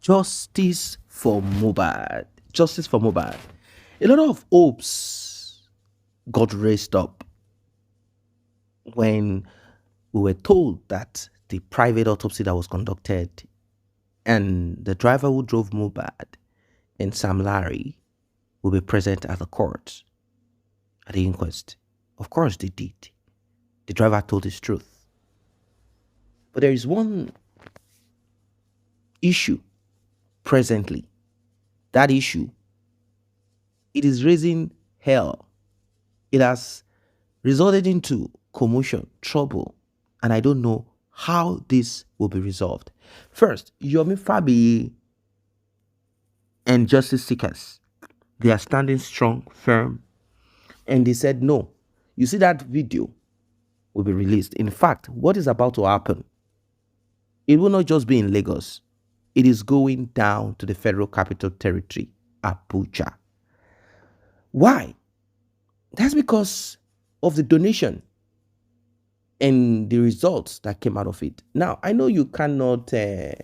Justice for Mohbad. Justice for Mohbad. A lot of hopes got raised up when we were told that the private autopsy that was conducted and the driver who drove Mohbad and Sam Larry will be present at the court at the inquest. Of course they did. The driver told his truth. But there is one issue presently. That issue, it is raising hell. It has resulted into commotion, trouble, and I don't know how this will be resolved. First, Yomi Fabi and justice seekers, they are standing strong, firm, and they said no. You see, that video will be released. In fact, what is about to happen, it will not just be in Lagos. It is going down to the Federal Capital Territory, Abuja. Why? That's because of the donation and the results that came out of it. Now, I know you cannot say,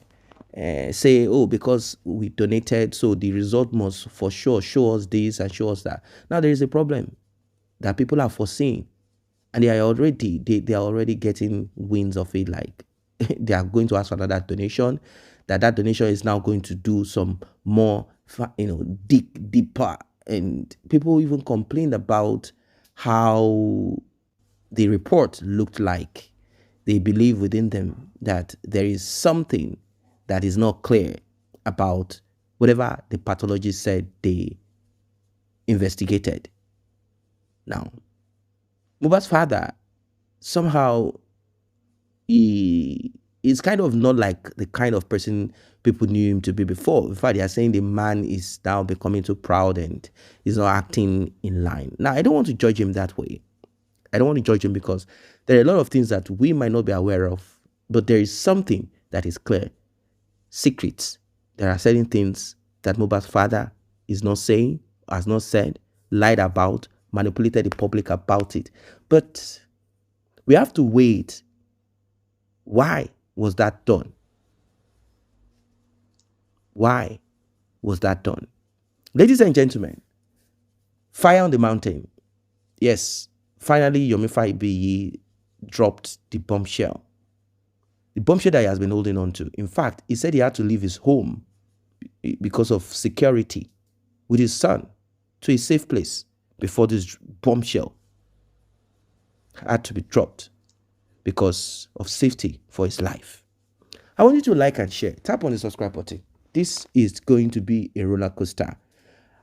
oh, because we donated, so the result must for sure show us this and show us that. Now, there is a problem that people are foreseeing, and they are already getting winds of it, like they are going to ask for another donation, that donation is now going to do some more, deeper. And people even complained about how the report looked like. They believe within them that there is something that is not clear about whatever the pathologist said they investigated. Now, Mohbad's father, somehow, he is kind of not like the kind of person people knew him to be before. In fact, they are saying the man is now becoming too proud and is not acting in line. Now, I don't want to judge him that way. I don't want to judge him because there are a lot of things that we might not be aware of, but there is something that is clear. Secrets. There are certain things that Mohbad's father is not saying, has not said, lied about, manipulated the public about it. But we have to wait. Why was that done? Why was that done? Ladies and gentlemen, fire on the mountain. Yes, finally, Yomi Fabi dropped the bombshell. The bombshell that he has been holding on to. In fact, he said he had to leave his home because of security with his son to a safe place before this bombshell had to be dropped because of safety for his life. I want you to like and share. Tap on the subscribe button. This is going to be a roller coaster.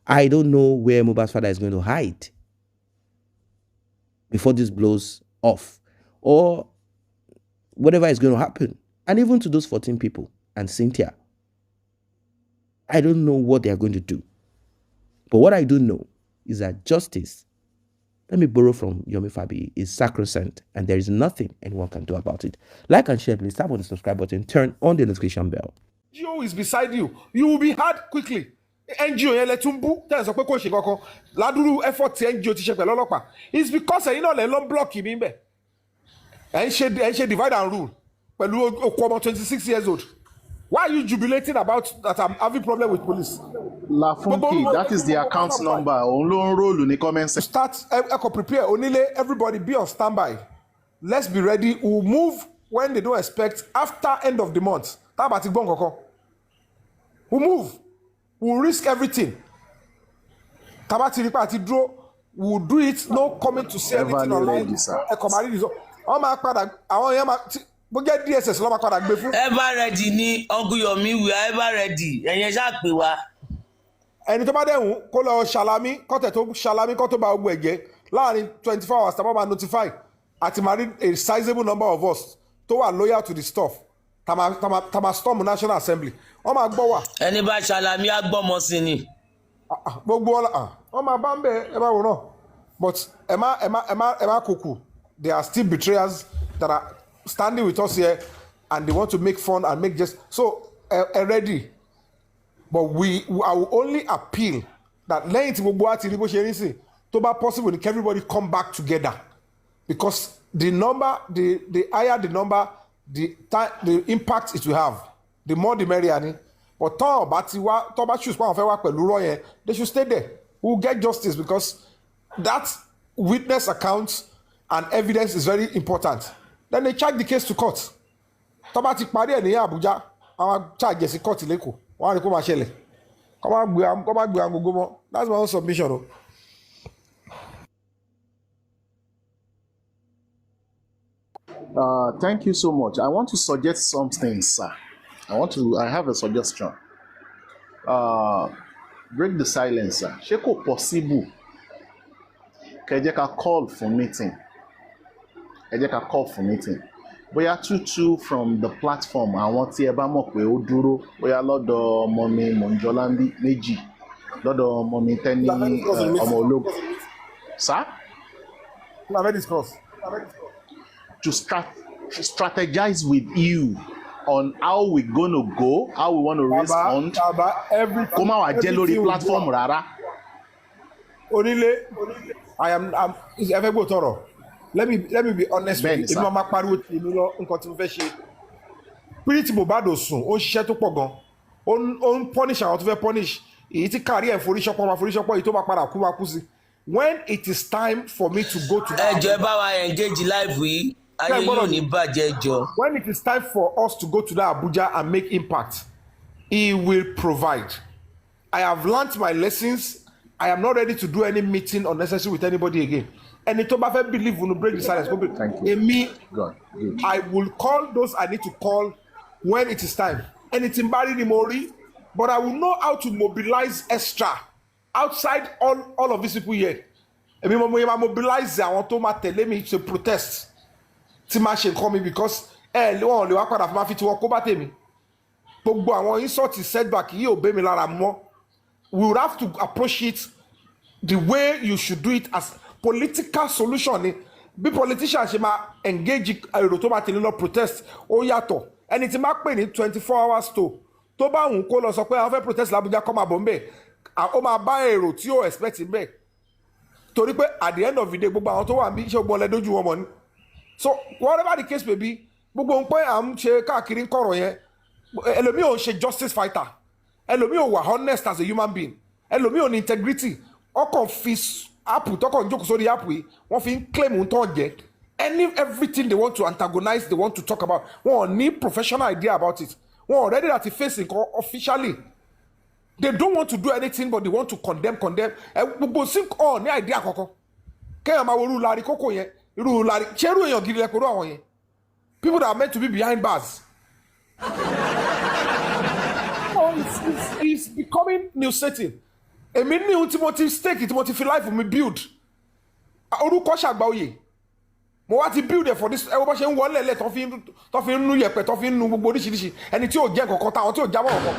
I don't know where Mohbad's father is going to hide before this blows off, or whatever is going to happen. And even to those 14 people and Cynthia, I don't know what they are going to do. But what I do know is that justice, let me borrow from Yomi Fabi, is sacrosanct, and there is nothing anyone can do about it. Like and share, please. Tap on the subscribe button. Turn on the notification bell. NGO is beside you. You will be hard quickly. NGO yẹn lẹ tún bú tẹ́ ẹ sọ pé kò ṣe kankan ládùúrú effort tí NGO ti ṣe pẹ̀lú ọlọ́pàá. It's because ẹ̀yin náà lẹ lọ block mi bẹ̀. ẹ̀ ń ṣe divide and rule pẹ̀lú okú ọmọ 26 years old. Why are you jubilating about that I'm having problem with police? Lafunki, that is the account number. Òun ló ń róòlù ní comment section. Start echo prepare onílé, everybody be on standby. Let's be ready. We'll move when they don't expect after end of the month. Tá bá ti gbọ́ nǹkan kan. We'll move. We'll risk everything. Tá bá ti rí pa àti dúró, we'll do it. No comment to say anything online. Echo máa rí result. Wọ́n máa padà àwọn èèyàn máa bó jẹ́ DSS ló máa padà gbé fún. Ever ready ni Ọgúyọ̀mí, we are ever ready. Ẹ̀yin ṣáà pè wá. Ẹni tó bá dẹ̀hùn kó lọ ṣàlámí kọ́tẹ̀ tó ṣàlámí kọ́ tó bá gbogbo ẹ̀jẹ̀ láàrin 24 hours tàbí máa notify àti máa rí a sizable number of us tó wà loyal to the stuff tàmá storm National Assembly wọ́n máa gbọ́ wà. Ẹni bá ṣàlámí á gbọ́mọ sí ni. Gbogbo ọ̀la wọ́n máa bá ń bẹ̀ ẹ bá wò náà but ẹ má kúkú there are still betrayers that are standing with us here and they want to make fun and make just so ready. But I will only appeal that lẹ́yìn tí gbogbo àti ìrìbó ṣe rí sí tó bá possible ni everybody come back together because the number the higher the number the impact it will have the more the merrier ni but tọ́ ọba ti wá tọ́ bá choose pé àwọn fẹ́ wá pẹ̀lú rọ́ yẹn they should stay there. We will get justice because that witness account and evidence is very important. Then they charge the case to court. Tọ́ bá ti parí ẹ̀ ní Abuja àwọn charge sí court lẹ́kọ̀ọ́ wọ́n á rí kó máa ṣẹlẹ̀ kọ́ máa gbé agogo mọ́. That's my own submission. Thank you so much. I want to suggest something, sir. I have a suggestion. Break the silence, sir. Ṣé kò possible kẹ́ jẹ́ ká call for meeting? Ẹ jẹ́ ká call for meeting. Bóyá tútù from the platform àwọn tí ẹ bá mọ̀ pé ó dúró bóyá lọ́dọ̀ ọmọ mi Mọ̀njọ́lá méjì lọ́dọ̀ ọmọ mi Tẹ́ni ọmọ ológun. Sir? To strategize with you on how we gonna go, how we want to respond. Kó má wá jẹ́ lórí platform rárá. Onílé, I'm ẹfẹ́ gbọ́ tọrọ. Let me be honest with you. Èmi máa pariwo tí èmi lọ nǹkan tí mo fẹ́ ṣe. Spirit Mohbad ò sùn, ó ń ṣiṣẹ́ tó pọ̀ gan. Ó ń punish àwọn tó fẹ́ punish. Èyí tí kárí ẹ̀ foríṣọ́pọ̀ máa foríṣọ́pọ̀ èyí tó máa padà kú máa kú sí. When it is time for me to go to ẹ jọ̀ọ́ ẹ bá wa engage live yìí ayé yóò ní bàjẹ́ jọ. When it is time for us to go to that Abuja and make impact, he will provide. I have learnt my lessons. I am not ready to do any meeting unnecessary with anybody again. Ẹni tó bá fẹ́ believe will break the silence. Èmi, I will call those I need to call when it is time. Ẹni tí n bá rí ni mo rí, but I will know how to mobilize extra outside all of these people here. Èmi mo máa mobilize àwọn tó máa tẹ̀lé mi to protest. Tí máa ṣe nǹkan mi because wọ́n lè wá padà fún máa fi tiwọn kó bá tèmi. Gbogbo àwọn insult setback yìí ò bẹ́ mi lára mọ́. We will have to approach it the way you should do it as political solution ni. Bí politician ṣe máa engage èrò tó máa tẹ̀lé lọ protest ó yàtọ̀. Ẹni tí máa pè ní 24 hours tó bá wùn kó lọ sọ pé àwọn fẹ́ protest l'Abuja kọ́ máa bọ̀ ń bẹ̀. Ó máa bá èrò tí ó expect ń bẹ̀. Torí pé at the end of the day gbogbo àwọn tó wà níbi iṣẹ́ gbọ́n lẹ́dójú wọn mọ̀ ni. So whatever the case may be gbogbo ń pẹ́ à ń ṣe káàkiri ń kọ̀rọ̀ yẹn ẹlòmíì ò ń ṣe justice fighter ẹlòmíì ò wà honest as a human being ẹlòmíì ò ní integrity ọkàn fi app tọkàn jókòó sórí app yìí wọ́n fi ń claim ń tọ́ jẹ́ everything they want to antagonize they want to talk about wọn ò ní professional idea about it wọn ò ready láti face nǹkan officially they don't want to do anything but they want to condemn gbogbo sí ọ̀ ní idea kankan kéèyàn máa wo irú lárí kókó yẹn irú lárí ṣé irú èèyàn gidi lẹ́kọ̀ọ́ àwọn yẹn people that are meant to be behind bars. It's becoming new setting. Èmi ní ohun tí mo ti stake tí mo ti fi life mi build. Orúkọ ṣàgbà oyè. Mo wá ti build it for this. Ẹ wo bá ṣe ń wọlé ẹlẹ́ tó fi ń nu yẹ̀pẹ̀ tó fi ń nu gbogbo oríṣiríṣi. Ẹni tí ò jẹ́ nǹkan táwọn tí ò jábọ̀ nǹkan.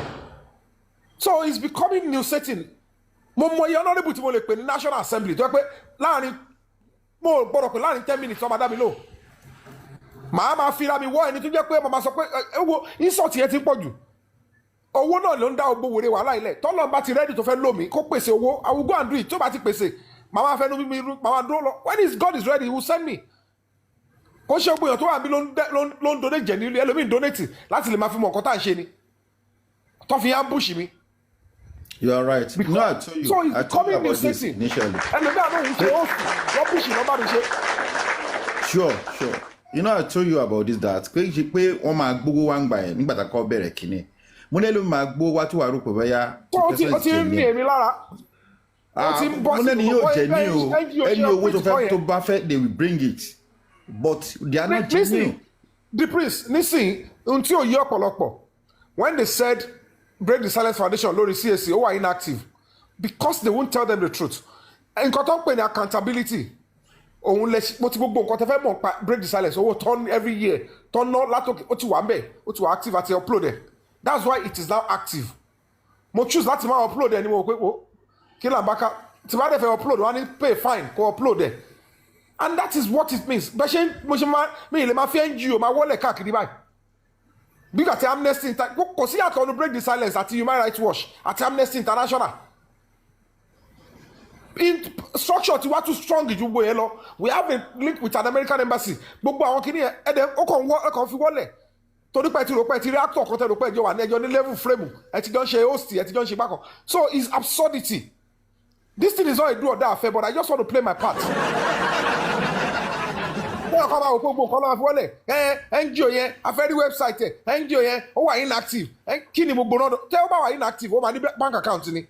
So it's becoming new setting. Mo mọ iye honourable tí mo lè pè ní National Assembly tó yẹ pé láàrin mo gbọ́dọ̀ pé láàrin 10 minutes ọmọ dá mi lò. Màá máa fi ra mi wọ́ ẹni tó jẹ́ pé màmá sọ pé ẹ wo insult yẹn ti pọ̀ jù. Owó náà ló ń dá ogbó wèrè wàhálà ilẹ̀ tọ́lọ́ bá ti rẹ́dì tó fẹ́ lò mí kó pèsè owó I will go and do it tó bá ti pèsè màmá fẹ́ nu mímí màmá dúró lọ when God is ready he will send me. Kó ṣe gbìyànjú tó wà bí ló ń donate jẹ̀ nílé ẹlòmíì donate láti lè máa fi mọ̀ nǹkan tá à ń ṣe ni tó fi ambush mi. You are right. Because, no, I told you. So it's I told you becoming new about this setting. initially. Ẹlòmíì àná òun ṣe ó rubbish lọ́ba mi ṣe. Sure. You know, I told you about this that pé wọ́n máa gbogbo wa ń gbà yẹn nígbà tá a kọ́ bẹ̀rẹ̀ kínní. Mo ní ẹlòmíì máa gbó wá tí wàá rò pé bẹ́yà. Ó ti ń ní èmi lára. Mo ní ẹni yóò jẹ ní o ẹni owó tó bá fẹ́ they will bring it but they are not genuine. The prince nísìnyí ohun tí ò yí ọ̀pọ̀lọpọ̀ when they said break the silence foundation lórí CAC ó wà inactive because they won't tell them the truth. Nǹkan tó ń pè ní accountability òun lè mo ti gbogbo nǹkan tó fẹ́ mọ̀ pa break the silence owó turn every year turn ná látòkè ó ti wà ń bẹ̀ ó ti wà active àti upload ẹ̀. That's why it is now active. Mo choose láti máa upload ẹ ni mo pé o kí là ń bá ká tí bá dẹ̀ fẹ́ upload wọ́n á ní pay fine kó upload ẹ and that is what it means bẹ́ẹ̀ ṣe mo ṣe máa mi ì lè máa fi NGO máa wọlé káàkiri báyìí bí àti Amnesty kò sí àtọ̀ ọ̀nù break the silence àti Human Rights Watch àti Amnesty International in structure ti wá too strong ju gbogbo yẹn lọ we have a link with an American embassy gbogbo àwọn kìnìyàn ẹ̀dẹ̀ ó kàn fi wọlé torí pé ti rò pé ti rí actor kan tẹ́ rò pé ẹjọ́ wà ní ẹjọ́ ní level frame ẹ ti jọ ń ṣe host ẹ ti jọ ń ṣe bákan so it's absurdity this thing is not a do or die affair but I just want to play my part. bẹ́ẹ̀ kọ́ máa wò pé gbogbo nǹkan lọ́wọ́ fi wọlé NGO yẹn afẹ́rí website ẹ̀ NGO yẹn ó wà inactive kí ni gbogbo náà tẹ́ ó bá wà inactive ó máa ní bank account ni.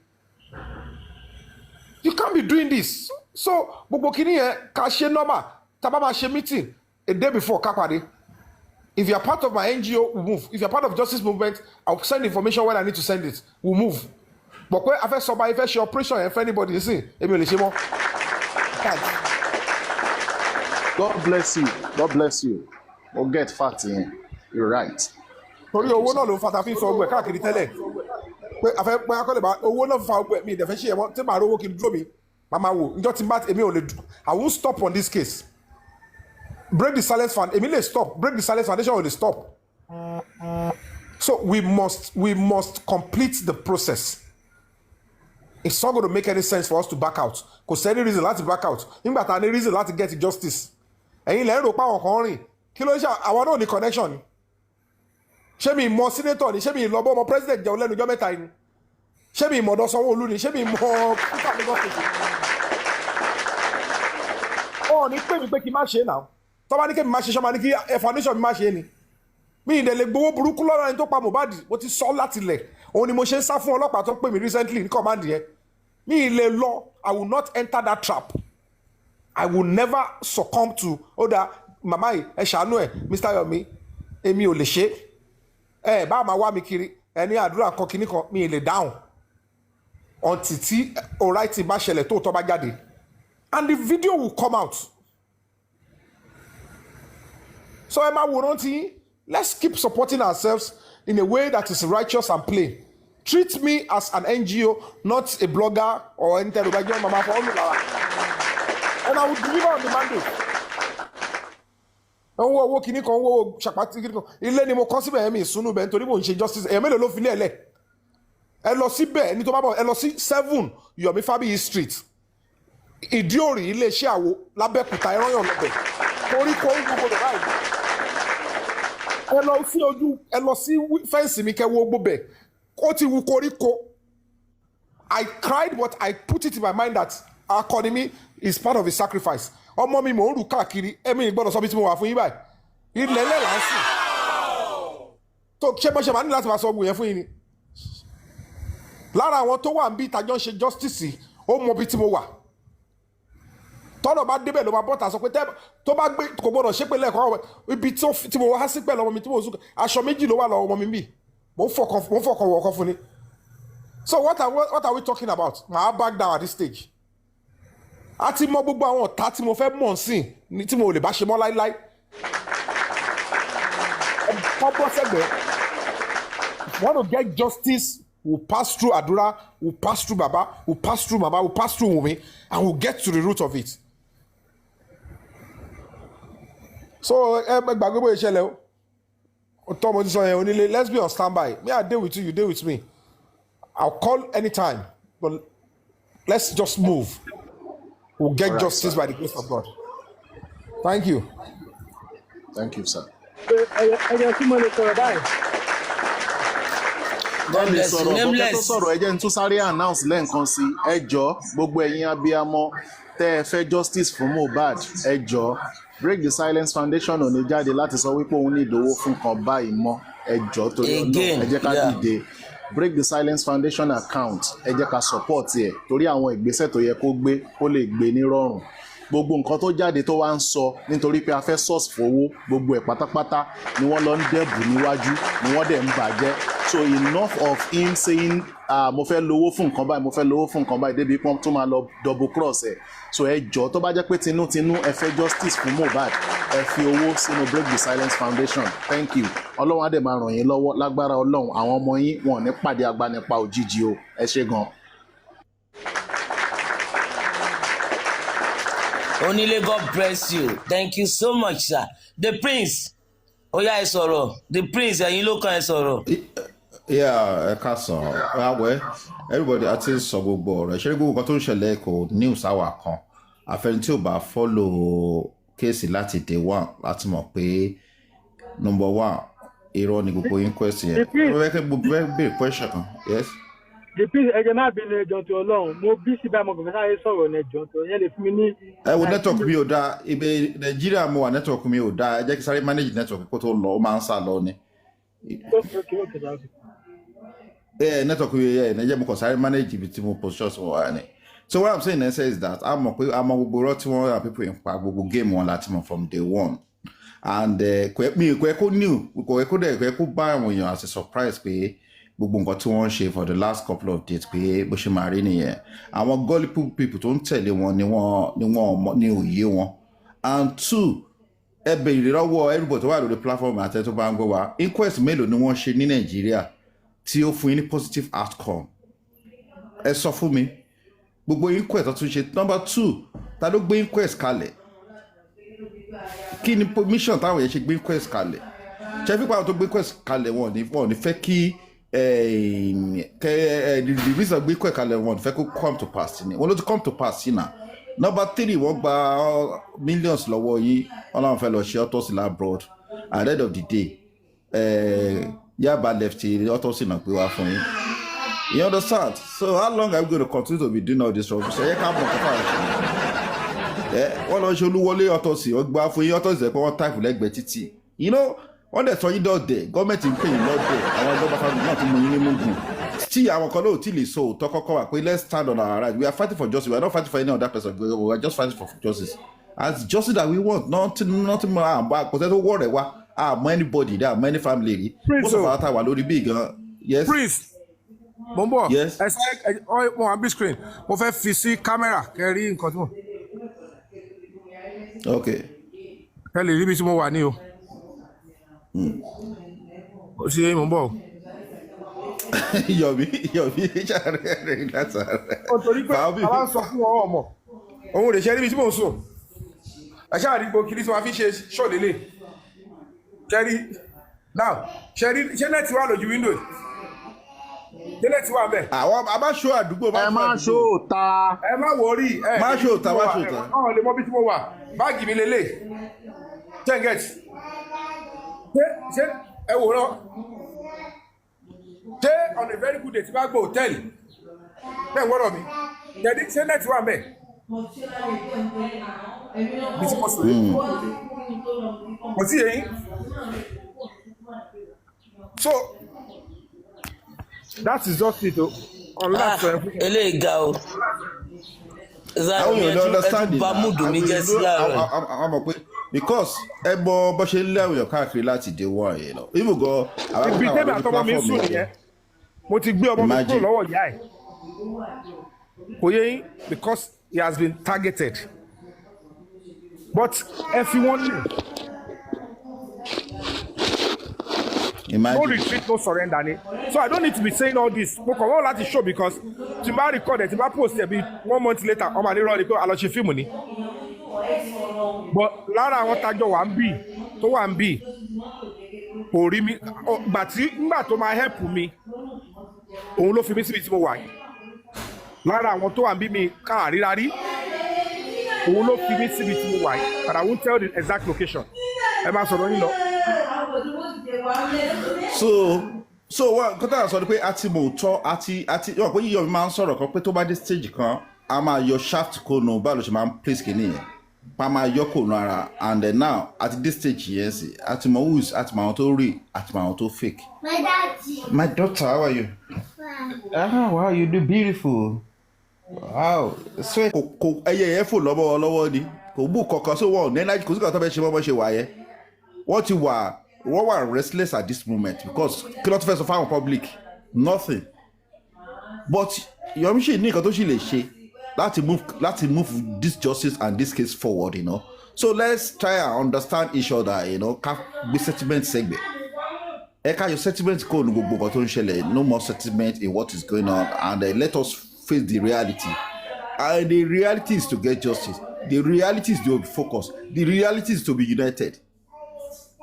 You can't be doing this so gbogbo kìíní yẹn ká ṣe normal tá a bá máa ṣe meeting a day before ká pàdé. If you are part of my NGO, we'll move. If you are part of justice movement, I'll send information when I need to send it. We'll move. But when I first saw if I share operation and for anybody, you see, God bless you. God bless you. We'll get fat in. You're right. Torí owó náà ló fata fi sọ ọgbẹ káàkiri tẹ́lẹ̀. Pé afẹ́ pé akọ́lẹ̀ bá owó náà fa ọgbẹ mi ìdẹ̀fẹ́ ṣe ẹ̀wọ̀n tí màá rówó kí n dúró mi. Màmá wo njọ́ tí n bá èmi ò lè I won't stop on this case. Break the silence foundation. Emile stop. Break the silence foundation will stop. So we must complete the process. It's not going to make any sense for us to back out. Because any reason not to back out. Nígbà tá any reason not to get justice. Ẹ̀yin lẹ rò pa àwọn kan rìn. Kí ló ń ṣe àwọn náà ní connection ni? Ṣé mi mọ senator ni? Ṣé mi lọ bọ́ ọmọ president jẹun lẹ́nu ọjọ́ mẹ́ta ni? Ṣé mi mọ̀ ọ̀dọ̀ Sanwó-Olú ni? Ṣé mi mọ̀ Peter Lagos State? Ọ̀ ní pè mí pé kí n má ṣe náà. Tọ́ba ní kí mi máa ṣe ṣọ́ma ní kí foundation mi máa ṣe ni mi ìdẹ̀ lè gbowó burúkú lọ́rọ̀ ẹni tó pa Mohbad mo ti sọ láti lẹ̀ òun ni mo ṣe ń sá fún ọlọ́pàá tó pè mí recently ní command yẹn mi ìlè lọ I will not enter that trap I will never succumb to oda mama yìí ẹ ṣàánú ẹ Mr. Yomi èmi ò lè ṣe ẹ bá máa wá mi kiri ẹni àdúrà kan kìíní kan mi ìlè dáhùn until tí alright bá ṣẹlẹ̀ tó tọ́ bá jáde and the video will come out. So Emma Wuronti, let's keep supporting ourselves in a way that is righteous and plain. Treat me as an NGO, not a blogger or anything. And I will deliver on the mandate. Àwọn owó kìíní kan owó ṣàpàtì kìíní kan ilé ni mo kọ́ síbẹ̀ ẹ̀mí ìsúnú bẹ̀ nítorí mo ń ṣe justice ẹ̀yàn mélòó ló fi lé ẹ̀lẹ̀ ẹ lọ síbẹ̀ ẹni tó bá bọ̀ ẹ lọ sí 7 Yomi Fabiyi street Ìdíòrì iléeṣẹ́ àwo lábẹ́kúta ẹ̀rọ yàn lọ́bẹ̀ torí kò ń gbogbo rẹ̀ báyìí. ẹ lọ sí fẹ́ǹsì mi kẹ́ wo gbogbo ẹ̀ ó ti wu koríko I cried but I put it in my mind that our economy is part of a sacrifice ọmọ mi mò ń rù káàkiri ẹ̀mí ìgbọ́dọ̀ sọ bí tí mo wà fún yín báyìí ilẹ̀ ẹlẹ́ là ń sìn tó ṣé bọ́ ṣe máa ní láti máa sọ ọgbìn yẹn fún yín ni lára àwọn tó wà ń bí ìtajọ́ ń ṣe justice ó mọ bí tí mo wà tọ́nà bá débẹ̀ ló máa bọ́ta sọ pé tó bá gbé kò gbọ́dọ̀ ṣépè lẹ́ẹ̀kan ibi tí mo wá sí pẹ̀lú ọmọ mi tí mo sùn aṣọ méjì ló wà lọ́wọ́ ọmọ mi bì mo ń fọkàn wọ̀ ọkọ fún ni so what are we talking about màá back down at this stage a ti mọ gbogbo àwọn ọ̀tá tí mo fẹ́ mọ̀ sí ní tí mo lè bá ṣe mọ́ láíláí kọ́ bọ́ sẹ́gbẹ̀ẹ́ want to get justice we'll pass through Adura we'll pass through Baba we'll pass through Mama we'll pass through Wunmi and we'll get to the root of it. So gbàgbé bóyá ìṣẹ̀lẹ̀ o tọ́ mo ti sọ yẹn onílé let's be on standby me I dey with you you dey with me I'll call anytime but let's just move we'll get right, justice sir. By the grace of God. Thank you. Thank you, sir. Sọ̀rọ̀ ẹ jẹ́ n tún sáré announce lẹ́ẹ̀kan sí ẹ jọ̀ọ́ gbogbo ẹ̀yin abiyamọ tẹ́ ẹ fẹ́ justice fún Mohbad ẹ jọ̀ọ́ Break the Silence Foundation ò ní jáde láti sọ wípé òun ní ìdòwò fún kan báyìí mọ́ ẹ jọ̀ọ́ torí Ọlọ́run ẹ jẹ́ ká dìde Break the Silence Foundation account ẹ jẹ́ ká support ẹ̀ torí àwọn ìgbésẹ̀ tó yẹ kó gbé kó lè gbé ní rọrùn gbogbo nǹkan tó jáde tó wá ń sọ nítorí pé a fẹ́ source fowó gbogbo ẹ̀ pátápátá ni wọ́n lọ ń dẹ̀bù níwájú ni wọ́n dẹ̀ ń bàjẹ́ so enough of him saying mo fẹ́ lówó fún nǹkan báyìí mo fẹ́ lówó fún nǹkan báyìí débi pọ́n tó máa lọ double cross ẹ̀ so ẹ jọ̀ọ́ tó bá jẹ́ pé tinútinú ẹ fẹ́ justice fún Mohbad ẹ fi owó sínú Break the Silence Foundation thank you Ọlọ́run á dẹ̀ máa ràn yín lọ́wọ́ lágbára Ọlọ́run àwọn ọmọ yín wọn ò ní pàdé agbanipa òjijì o ẹ ṣé gan. Onílé, God bless you. Thank you so much, sir. The Prince. Ó yá ẹ sọ̀rọ̀. The Prince, ẹ̀yin ló kàn ẹ sọ̀rọ̀. Yeah, ẹ ká sàn. Well, everybody àti sọ gbogbo ọ̀rọ̀. Ṣé gbogbo nǹkan tó ń ṣẹlẹ̀ kò news hour kan. Àfẹni tí ò bá follow kéèsì láti day one láti mọ̀ pé number one irọ́ ni gbogbo inquest yẹn. The priest, Mo fẹ́ bèrè question kan. Yes. the priest, ẹ̀jẹ̀ má bínú ẹjọ́ tó Ọlọ́run. Mo bí sí báyìí mo kàn fẹ́ sáré sọ̀rọ̀ ní ẹjọ́ tó yẹn lè fún mi ní. Ẹ wo network mi ò dáa, ibi Nàìjíríà mo wà network mi ò dáa, ẹ jẹ́ kí sáré manage network kó tó lọ, ó máa ń sá lọ ni. Okay. Network mi ẹ ẹ mo kàn sáré manage ibi tí mo position sí wà ní. So what I'm saying is that a mọ̀ pé a mọ̀ gbogbo irọ́ tí wọ́n people ń pa gbogbo game wọn láti mọ̀ from day one. And kò ẹ kó new, kò ẹ kó bá àwọn èèyàn as a surprise pé gbogbo nǹkan tí wọ́n ń ṣe for the last couple of days pé bó ṣe máa rí nìyẹn. Àwọn gullible people tó ń tẹ̀lé wọn ní òye wọn. And two, ẹ bèrè lọ́wọ́ everybody tó wà lórí platform àti tó bá ń gbọ́ wa, inquest mélòó ni wọ́n ṣe ní Nàìjíríà tí ó fún yín ní positive outcome? Ẹ sọ fún mi. Gbogbo inquest tó tún ṣe. Number two, ta ló gbé inquest kalẹ̀? Kí ni mission táwọn yẹn ṣe gbé inquest kalẹ̀? Ṣé fipá àwọn tó gbé inquest kalẹ̀ wọn ní fẹ́ kí the reason gbé inquest kalẹ̀ wọn ní fẹ́ kó come to pass ni. Wọ́n ló ti come to pass yìí náà. Number three, wọ́n gba millions lọ́wọ́ yín. Wọ́n láwọn fẹ́ lọ ṣe autopsy abroad. At the end of the day, Yaba left the autopsy náà pé wá fún yín. You understand? So how long are we going to continue to be doing all this rubbish? Ṣé yẹ ká mọ̀ kọ́kọ́ àṣẹ? Wọ́n lọ ṣe olúwọlé autopsy, wọ́n gba fún yín autopsy ẹ̀kọ́ wọ́n type lẹ́gbẹ̀ẹ́ títì. You know, wọ́n dẹ̀ sọ yín dọ́ọ̀dẹ̀, gọ́ọ̀mẹ̀ntì ń pè yín lọ́dẹ̀, àwọn ìjọba family náà tún mú yín ní mugun. Still, àwọn kan náà ò tí lè sọ òótọ́ kọ́kọ́ wà pé let's stand on our right. We are fighting for justice. We are not fighting for any other person. We are just fighting for justice. As justice that we want, nothing more. Kò sẹ́ tó wọ́ rẹ̀ wá. Anybody there, many family. Most of our time wà lórí bí gan. Yes. Priest. Mo ń bọ̀. Yes. Ẹ ṣe mo wà bí screen. Mo fẹ́ fi sí kámẹ́rà kẹrí nǹkan tí mo. Okay. Ẹ lè rí ibi tí mo wà ní o. Ó sì yé mo ń bọ̀. Yọ̀bí ṣàrẹ̀ látàrẹ̀. Nítorí pé àwa ń sọ fún ọ ọmọ. Òun lè ṣe níbi tí mò ń sùn. Ẹ ṣáà rí gbogbo kiri tí wọ́n fi ṣe ṣọ́ọ̀lélẹ̀. Ṣẹ́rí now ṣe nẹ́ẹ̀tì wà lójú window. Ṣé nẹ́ẹ̀tì wà bẹ́ẹ̀? Àwọn a máa ṣó àdúgbò. Ẹ má ṣó ta. Ẹ má wọrí. Má ṣó ta, má ṣó ta. Ọ̀hún lè mọ bí tí mo wà. Báàgì mi lélẹ̀. Jẹ́ngẹ̀t. Ṣé ẹ wò rán? Ṣé on a very good day tí bá gbọ́ hòtẹ́ẹ̀lì? Bẹ́ẹ̀ wọ́rọ̀ mi. Ṣé nẹ́ẹ̀tì wà bẹ́ẹ̀? Bí tí mo sọ yìí. Kò sí yẹn. So that is just it. Eléyìí ga o. Àwọn èèyàn ló understand it. Bá múdù mi jẹ́ sí láàárọ̀. Àwọn mọ̀ pé because ẹ mọ bó ṣe ń lé àwọn èèyàn káàkiri láti dé wọ́n yẹn lọ. Even gan àwọn ibi tẹ́lẹ̀ àtọmọ mi sùn nìyẹn. Mo ti gbé ọmọ mi kúrò lọ́wọ́ ìyá ẹ̀. Kò yé yín because he has been targeted. But ẹ fi wọ́n lè. Imagine. No retreat, no surrender ni. So I don't need to be saying all this. Mo kàn wọ́n láti show because tí n bá record ẹ̀ tí n bá post ẹ̀ bí 1 month later ọmọ àdéhùn ni pé a lọ ṣe fíìmù ni. But lára àwọn tajọ wà ń bì tó wà ń bì kò rí mi nígbà tó máa help mi òun ló fi mí síbi tí mo wà yìí. Lára àwọn tó wà ń bí mi káàríra rí òun ló fi mí síbi tí mo wà yìí. But I won't tell the exact location. Ẹ máa sọ̀rọ̀ yín lọ. So wọ́n kó tàà sọ pé àti mòótọ́ àti yọ̀ pé yíyọ̀ mi máa ń sọ̀rọ̀ kan pé tó bá dé stage kan a máa yọ shaft kó nu báwo ló ṣe máa ń place kìíní yẹn pa máa yọ kó nu ara and then now àti this stage yẹn sì àti mọ who's àti mọ àwọn tó rí àti mọ àwọn tó fake. My daughter, how are you? Wow, you do beautiful. Wow. So kò ẹyẹ yẹn fò lọ́wọ́ ni kò bú kankan so wọ́n ní ẹ̀lájì kò sí kan tó fẹ́ ṣe mọ́ ṣe wà yẹn wọ́n wà restless at this moment because kí ló tó fẹ́ sọ fáwọn public nothing but Yomi ṣì ní nǹkan tó ṣì lè ṣe láti move this justice and this case forward, you know. So let's try and understand each other, you know. Ká gbé settlement sẹ́gbẹ̀ ẹ ká yọ settlement kó nu gbogbo nǹkan tó ń ṣẹlẹ̀, no more settlement in what is going on, and let us face the reality. And the reality is to get justice. The reality is to be focused. The reality is to be united.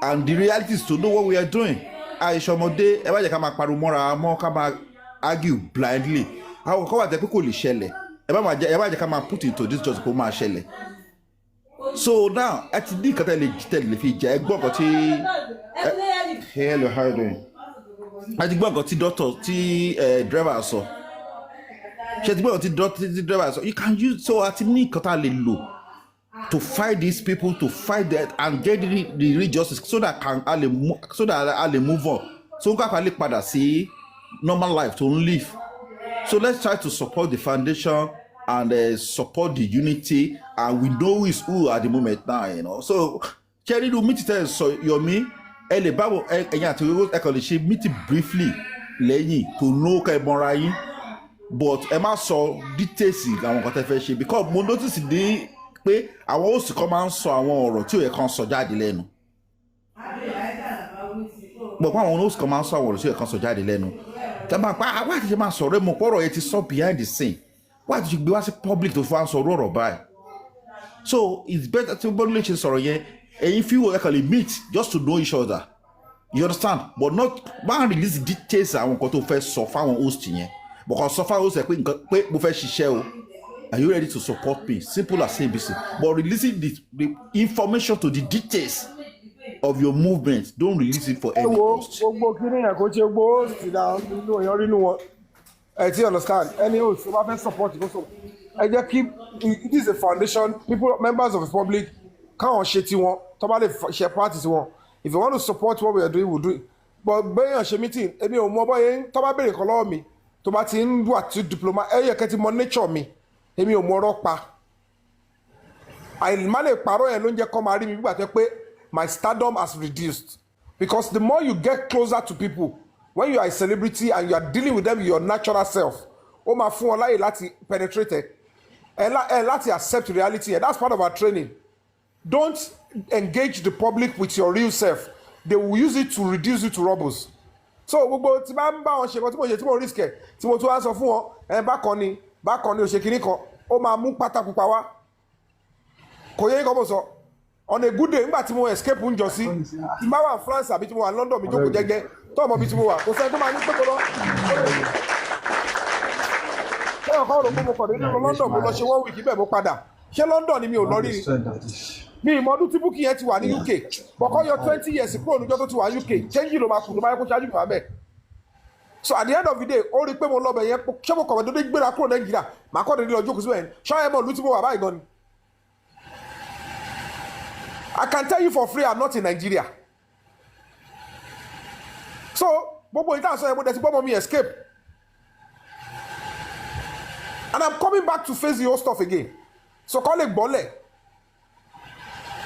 And the reality is to know what we are doing. Àìṣọmọdé ẹ bá jẹ́ ká máa pariwo mọ́ra mọ́ ká máa argue blindly. Àwọn kan wà tẹ́ pé kò lè ṣẹlẹ̀. Ẹ bá jẹ́ ká máa put into this justice kó máa ṣẹlẹ̀. So now ẹ ti ní nǹkan tẹ́lẹ̀ fi jẹ́ ẹgbọ́n kan tí Hello, how you doing? I think gbọ́ nǹkan tí doctor driver sọ. Ṣé ti gbọ́ nǹkan tí driver sọ? You can use so àti ní nǹkan tá a lè lò to fight these people, to fight that and get the real justice so that a lè move on. So nǹkan kan lè padà sí normal life to live. So let's try to support the foundation and support the unity, and we know who is who at the moment now, you know. So Cherry do meet it so Yomi lè báwo ẹ̀yin àti ẹ kàn lè ṣe meeting briefly lẹ́yìn to know ká ẹ mọra yín, but ẹ má sọ details àwọn nǹkan tẹ́ fẹ́ ṣe because mo notice ní pé àwọn host kan máa ń sọ àwọn ọ̀rọ̀ tí ò yẹ kàn sọ jáde lẹ́nu. But àwọn host kan máa ń sọ àwọn ọ̀rọ̀ tí ò yẹ kàn sọ jáde lẹ́nu. Tẹ́ máa pa wá ti ṣe máa sọ̀rọ̀ ẹ mọ̀ pọ̀rọ̀ ẹ ti sọ behind the scene. Why did you gbé wá sí public to fi wá sọ̀rọ̀ ọ̀rọ̀ báyìí? So it's better tí bọ́dún lè ṣe sọ̀rọ̀ yẹn ẹ̀yin fi wọ́n actually meet just to know each other. You understand? But not máa release details àwọn nǹkan tó fẹ́ sọ fáwọn host yẹn. Because sọ fáwọn host yẹn pé mo fẹ́ ṣiṣẹ́ o. Are you ready to support me? Simple as ABC. But releasing the information to the details of your movement, don't release it for any host. Gbogbo kí ni yẹn kò ṣe gbogbo host náà nínú èèyàn rí inú wọn. Ẹ ti understand? Any host tó bá fẹ́ support kó so. Ẹ jẹ́ kí it is a foundation, people, members of the public, káwọn ṣe tiwọn, tó bá lè ṣe party tiwọn. If you want to support what we are doing, we'll do it. But bẹ́ẹ̀yàn ṣe meeting, èmi ò mọ bọ́yẹn tó bá béèrè kan lọ́wọ́ mi, tó bá ti ń wà tí diploma, ẹ yẹ kẹ́ ti mọ nature mi, èmi ò mọ ọ̀rọ̀ pa. Àìmá lè parọ́ yẹn ló ń jẹ́ kọ́ máa rí mi gbígbà tó pé my stardom has reduced. Because the more you get closer to people, when you are a celebrity and you are dealing with them with your natural self, ó máa fún ọ láyè láti penetrate ẹ láti accept reality, and that's part of our training. Don't engage the public with your real self. They will use it to reduce you to robbers. So gbogbo tí bá ń bá wọn ṣe kan tí mo ṣe tí mo risk ẹ tí mo tún wá sọ fún wọn bákan ni òṣèkìní kan ó máa mú pátákùpá wá kò yẹ kó mo sọ on a good day nígbà tí mo escape ń jọ sí tí bá wà France àbí tí mo wà London mi jókòó jẹ́jẹ́ tó ọmọ bíi tí mo wà kò sẹ́ni tó máa ní pé kó lọ. Ṣé ọkọ rò pé mo kọ̀ nínú London mo lọ ṣe 1 week bẹ́ẹ̀ mo padà ṣé London ni mi ò lọ rí mi ìmọ̀ọ́dún tí búkì yẹn ti wà ní UK bọ̀kọ́ yọ 20 years kúrò níjọ́ tó ti wà UK change ló máa kù ló máa yẹ kó ṣáájú ìwà bẹ́ẹ̀. So at the end of the day ó rí i pé mo lọ bẹ̀ yẹn ṣé mo kọ̀wé dédé gbéra kúrò Nàìjíríà màá kọ́ dédé lọ jókòó síbẹ̀ ṣọ́ ẹ mọ̀ lú tí mo wà báyìí gan ni. I can tell you for free I'm not in Nigeria. So gbogbo ìtàn sọ yẹn mo dẹ̀ ti gbọ́ mọ́ mi escape and I'm coming back to face the whole stuff again. So kọ́ lè gbọ́lẹ̀.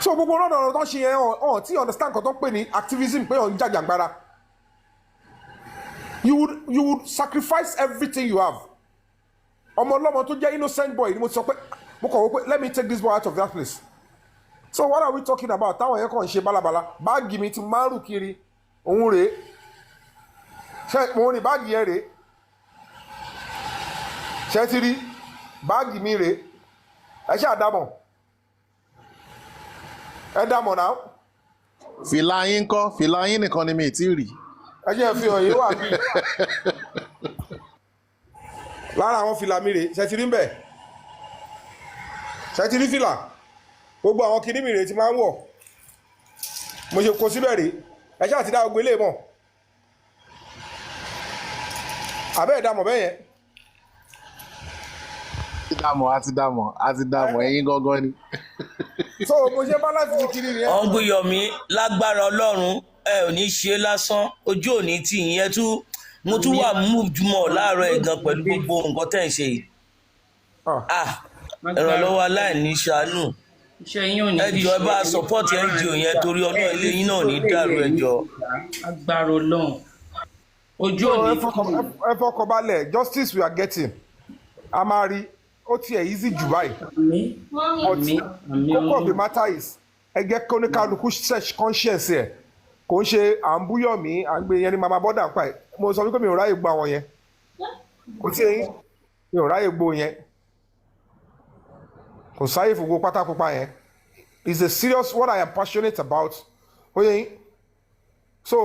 So gbogbo ọ̀rọ̀ tó ń ṣe yẹn ọ̀hún tí understand kan tó ń pè ní activism pé ọ̀hún jàjàgbara. You would sacrifice everything you have. Ọmọ ọlọ́mọ tó jẹ́ innocent boy ni mo sọ pé mo kọ̀ wọ́n pé let me take this boy out of that place. So what are we talking about? Táwọn yẹn kàn ń ṣe bálabàla báàgì mi ti máa ń rù kiri òun rèé ṣe mo ní báàgì yẹn rèé ṣe ti rí báàgì mi rèé ẹ ṣe àdámọ̀ ẹ dámọ̀ náà. Fìlà yín kọ́, fìlà yín nìkan ni mi ì tí ì rí. Ẹ jẹ́ fi hàn yín wà bí. Lára àwọn fìlà mi rèé ṣe ti rí ń bẹ̀ ṣe ti rí fìlà gbogbo àwọn kinní mi rèé ti máa ń wọ̀ mo ṣe kó síbẹ̀ rèé ẹ ṣáà ti dá gbogbo ilé mọ̀ àbẹ́ ìdámọ̀ bẹ́ẹ̀ yẹn. a ti dàmọ̀ ẹ̀yin gangan ni. So mo ṣe bá láti fi kiri yẹn. ọ̀n Gbéyọ̀mí lágbára Ọlọ́run ẹ ò ní ṣe lásán ojú ò ní tì yín mo tún wà mújúmọ́ láàárọ̀ ẹ̀gàn pẹ̀lú gbogbo nǹkan tẹ̀ ń ṣe yìí. Ìrànlọ́wọ́ aláìní ṣàánú ẹjọ́ ẹ bá support NGO yẹn torí Ọlọ́run ilé yín náà ní dàrú ẹjọ́. Agbára Ọlọ́run ojú ò ní tì yín. Ẹ fọkàn balẹ̀ justice we are getting a máa rí ó tiẹ̀ easy jù báyìí. Kókó of the matter is ẹ jẹ́ kí oníkálukú search conscience ẹ̀ kò ń ṣe à ń búyọ̀mí à ń gbé yẹn ní mama bọ́dà pa ẹ̀ mo sọ wípé mi ò ráyè gbọ́ àwọn yẹn kò tí eyín mi ò ráyè gbọ́ yẹn kò sáyè fògbó pátákópa yẹn is a serious what I am passionate about ó yẹ yín so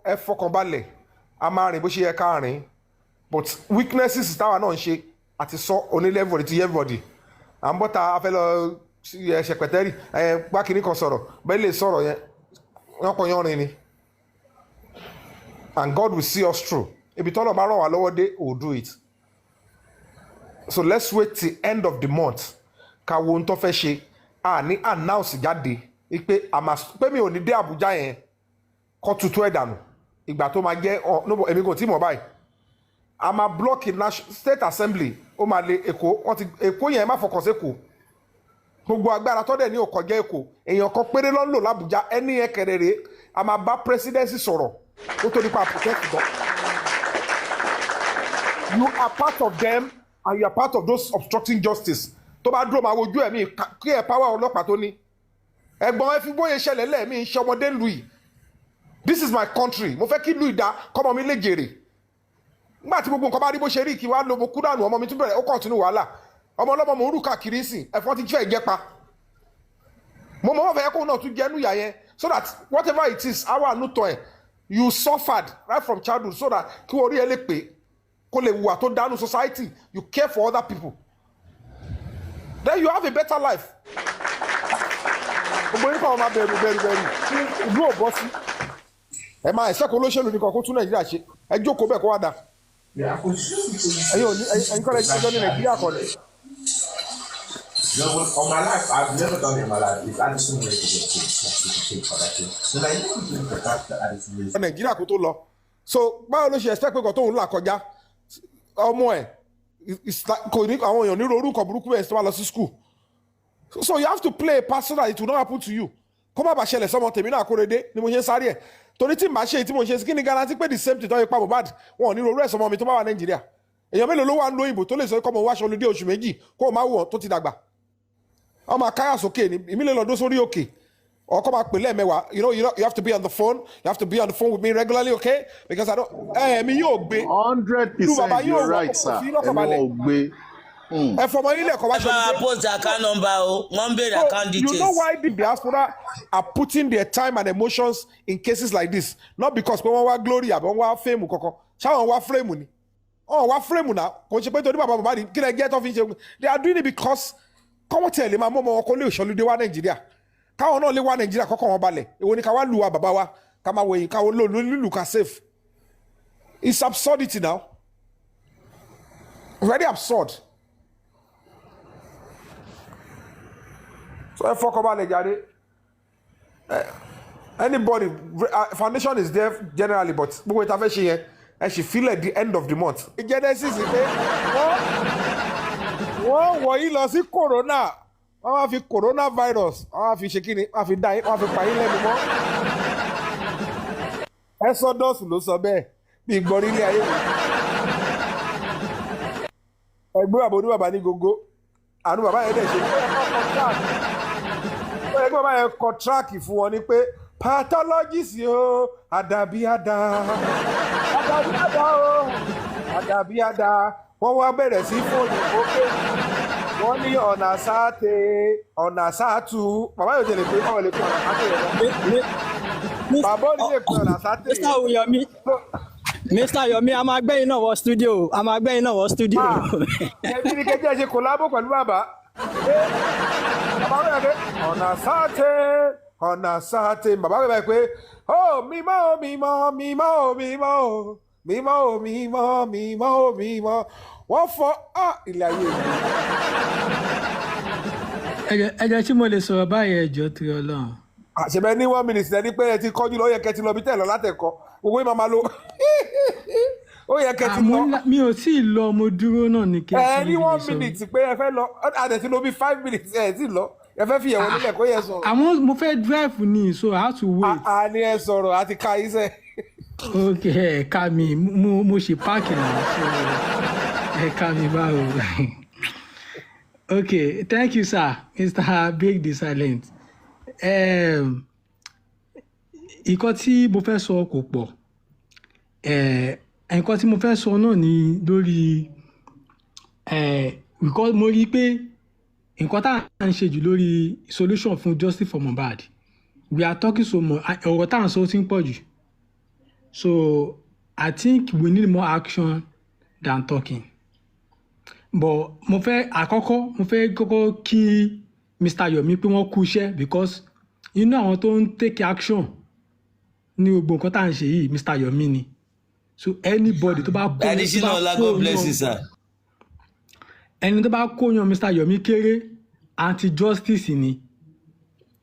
ẹ fọkàn balẹ̀ a máa rìn bó ṣe yẹ ká rìn but weaknesses táwa náà ń ṣe àti sọ onílẹ̀vọ̀dì ti everybody à ń bọ́ta afẹ́ lọ ṣẹpẹtẹ́rì gbákiní kan sọ̀rọ̀ bẹ́ẹ̀ lè sọ̀rọ̀ yẹn wọ́n pọ̀ yánrin ni and God will see us through. Ibi tọ́lọ̀ bá ràn wá lọ́wọ́ dé, we'll do it. So let's wait till end of the month. Ká wo ohun tó fẹ́ ṣe. Ní announce jáde pé pé mi ò ní dé Abuja yẹn kó tutù ẹ̀ dànù. Ìgbà tó máa jẹ́ èmi kò tí mọ̀ báyìí. A máa block state assembly. Ó máa lé Èkó yẹn má fọkàn sí Èkó. Gbogbo agbára tó dẹ̀ ní òkọjẹ́ Èkó. Èèyàn kan péré ló ń lò l'Abuja. Ẹni yẹn kẹrẹ̀rẹ̀ a máa bá presidency sọ̀rọ̀. Ó tó nípa protect gan. You are part of them and you are part of those obstructing justice. Tó bá dúró máa wojú ẹ̀mí kí ẹ̀ power ọlọ́pàá tó ní. Ẹ̀gbọ́n ẹ fi bóyá ṣẹlẹ̀ lẹ́ẹ̀mí iṣẹ́ ọmọdé lu yìí. This is my country. Mo fẹ́ kí lu ìdá kọ́mọ mi lè jèrè. Nígbà tí gbogbo nǹkan bá rí bó ṣe rí kí wá lo mo kú dànù ọmọ mi tún bẹ̀rẹ̀ ó kọ̀tínú wàhálà. Ọmọ ọlọ́mọ mo rú káàkiri sìn ẹ̀fọn ti fẹ́ ìjẹ́pa. Mo mọ̀ wọ́n fẹ́ kó náà tún jẹ́ núyà yẹn so that whatever it is our ànútọ̀ ẹ̀ you suffered right from childhood so that kí wọ́n rí ẹ lè pè kó lè wùwà tó dánú society you care for other people. Then you have a better life. Gbogbo yín kọ́ ọ máa bẹ̀rù ìlú ò bọ́ sí. Ẹ máa ẹ̀sẹ̀kọ̀ olóṣèlú nìkan kó tún Nàìjíríà ṣe. Ẹ jókòó bẹ́ẹ̀ kó wá da. Ẹ̀yin kọ́lẹ̀ ẹjọ́ ní Nàìjíríà kọ́lẹ̀. On my life, I've never done it in my life. It's Addison Rae to get for that thing. So like, you think the fact that Addison Rae. Nàìjíríà kó tó lọ. So báwo ló ṣe expect pé kò tóun là kọjá ọmọ ẹ̀ kò ní àwọn èèyàn ní orúkọ burúkú bẹ́ẹ̀ tí wọ́n lọ sí school. So you have to play a part so that it will not happen to you. Kó má bàa ṣẹlẹ̀ sọ́mọ tèmi náà Akóredé ni mo ṣe ń sáré ẹ̀. Torí tí màá ṣe tí mo ṣe sí kí ni guarantee pé the same thing tó yẹ pa Mohbad wọn ò ní orú ẹ̀ sọmọ mi tó bá wà Nàìjíríà. Èèyàn mélòó ló wà ń lo ìbò tó lè sọ kọ́mọ wáṣọ olùdé oṣù méjì kó o máa wọ̀ tó ti dàgbà. Ọmọ akáyà sókè ni ìmílẹ̀ lọ́dún sórí òkè. Ọkọ máa pè lẹ́ẹ̀mẹ́wàá you have to be on the phone with me regularly, okay, because I don't mi yóò gbé 100% you're right sir ẹ̀mi ò gbé. ẹ fọmọ ilé ẹ̀kọ́ wá ṣe máa post account number o wọ́n béèrè account details. You know why the diaspora are putting their time and emotions in cases like this not because pé wọ́n wá glory àbí wọ́n wá fame kankan ṣáwọn wá frame ni wá frame náà kò ṣe pé torí bàbá bàbá rí kí lè jẹ́ tó fi ṣe they are doing it because kọ́wọ́ tẹ̀lé máa mọ́ ọmọ wọn kó lè ṣọlúdé wá Nàìjíríà káwọn náà lè wá Nàìjíríà kọ́kọ́ wọn balẹ̀ èwo ni ká wá lu wa bàbá wa ká máa wẹ̀yìn ká wọ́n lùlù ká safe. It's absurdity now. Very absurd. So ẹ fọkàn balẹ̀ jáde. Anybody foundation is there generally but gbogbo ìta fẹ́ ṣe yẹn ẹ sì feel at the end of the month. Genesis pé wọ́n wọ̀nyí lọ sí corona. Wọ́n máa fi coronavirus wọ́n máa fi ṣe kíni wọ́n fi dá yín wọ́n fi pa yín lẹ́nu mọ́. Exodus ló sọ bẹ́ẹ̀ bí ìgbọ́rí ilé ayé mi. Ẹgbẹ́ bàbá oníbàbá ní gógó àánú bàbá yẹn dẹ̀ ṣe ẹgbẹ́ bàbá yẹn kọ tíráàkì fún wọn ni pé pathologist o àdàbíàdà o àdàbíàdà wọ́n wá bẹ̀rẹ̀ sí fóònù òkè. Wọ́n ní ọ̀nà sáàtù bàbá yóò tẹ̀lé pé ọ̀rọ̀ lè pè ọ̀nà sáàtù rẹ̀ bàbá ò ní lè pè ọ̀nà sáàtù rẹ̀. Mr. Yomi a máa gbẹ́yìn náà wọ studio ẹbí ní kẹjẹ ṣe kòlábò pẹ̀lú bàbá bàbá rẹ̀ pé ọ̀nà sáàtù bàbá rẹ̀ pé ó mímọ́ wọ́n fọ́ ilé ayé ẹjọ́ tí mo lè sọ̀rọ̀ báyìí ẹjọ́ tí Ọlọ́run. àṣẹbẹ ní 1 minute ẹni pé ẹ ti kọjú lọ ó yẹ kẹ ti lọ bí tẹ̀ lọ látẹ̀kọ́ owó yìí máa lo ó yẹ kẹ ti lọ. mi ò tí ì lọ mo dúró náà ní kí ẹ ní 1 minute pé ẹ fẹ́ lọ àdẹ̀ tí lo bí 5 minutes ẹ ti lọ ẹ fẹ́ fi ìyẹ̀wò nílẹ̀ kó yẹ sọ̀rọ̀. àmọ́ mo fẹ́ drive ni so I have to wait. a ní ẹ sọ̀rọ̀ àti ka iṣẹ́. ok ẹ̀ka mi mo ṣe páàkì náà so ẹ̀ka mi báwo. Okay, thank you, sir, Mr. Big the Silent. Nǹkan tí mo fẹ́ sọ kò pọ̀. Nǹkan tí mo fẹ́ sọ náà ni lórí because mo rí i pé nǹkan tá à ń ṣe jù lórí solution fún justice for Mohbad. We are talking so much. Ọ̀rọ̀ tá à ń sọ ti ń pọ̀ jù. So I think we need more action than talking. But mo fẹ́ kọ́kọ́ kí Mr. Yomi pé wọ́n kú iṣẹ́ because inú àwọn tó ń take action ní gbogbo nǹkan tá à ń ṣe yìí Mr. Yomi ni so anybody tó bá kó Additional God bless you, sir. ẹni tó bá kóyan Mr. Yomi kéré anti-justice ni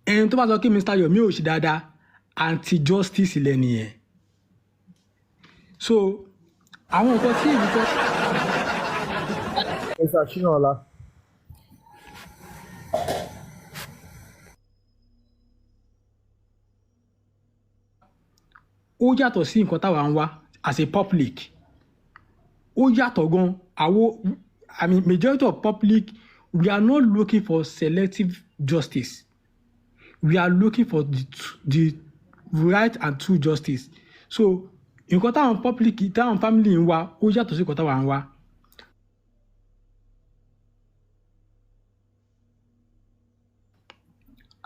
ẹni tó bá sọ kí Mr. Yomi ò ṣe dáadáa anti-justice lẹ́ni yẹn so àwọn nǹkan tí èmi fẹ́. Mr. Shinola. ó yàtọ̀ sí nǹkan táwa ń wá as a public ó yàtọ̀ gan àwọn I mean majority of public we are not looking for selective justice we are looking for the right and true justice so nǹkan táwọn public táwọn family ń wá ó yàtọ̀ sí nǹkan táwa ń wá.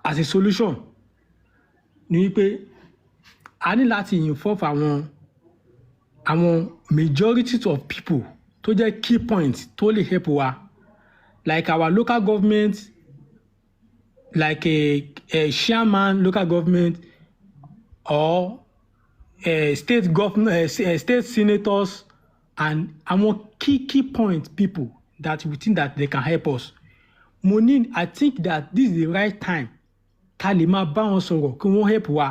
as a solution ni wípé a ní láti involve àwọn majority of people tó jẹ́ key point tó lè help wa like our local government like a chairman local government or state government state senators and àwọn key point people that we think that they can help us mo ní I think that this is the right time ká lè máa bá wọn sọ̀rọ̀ kí wọ́n help wa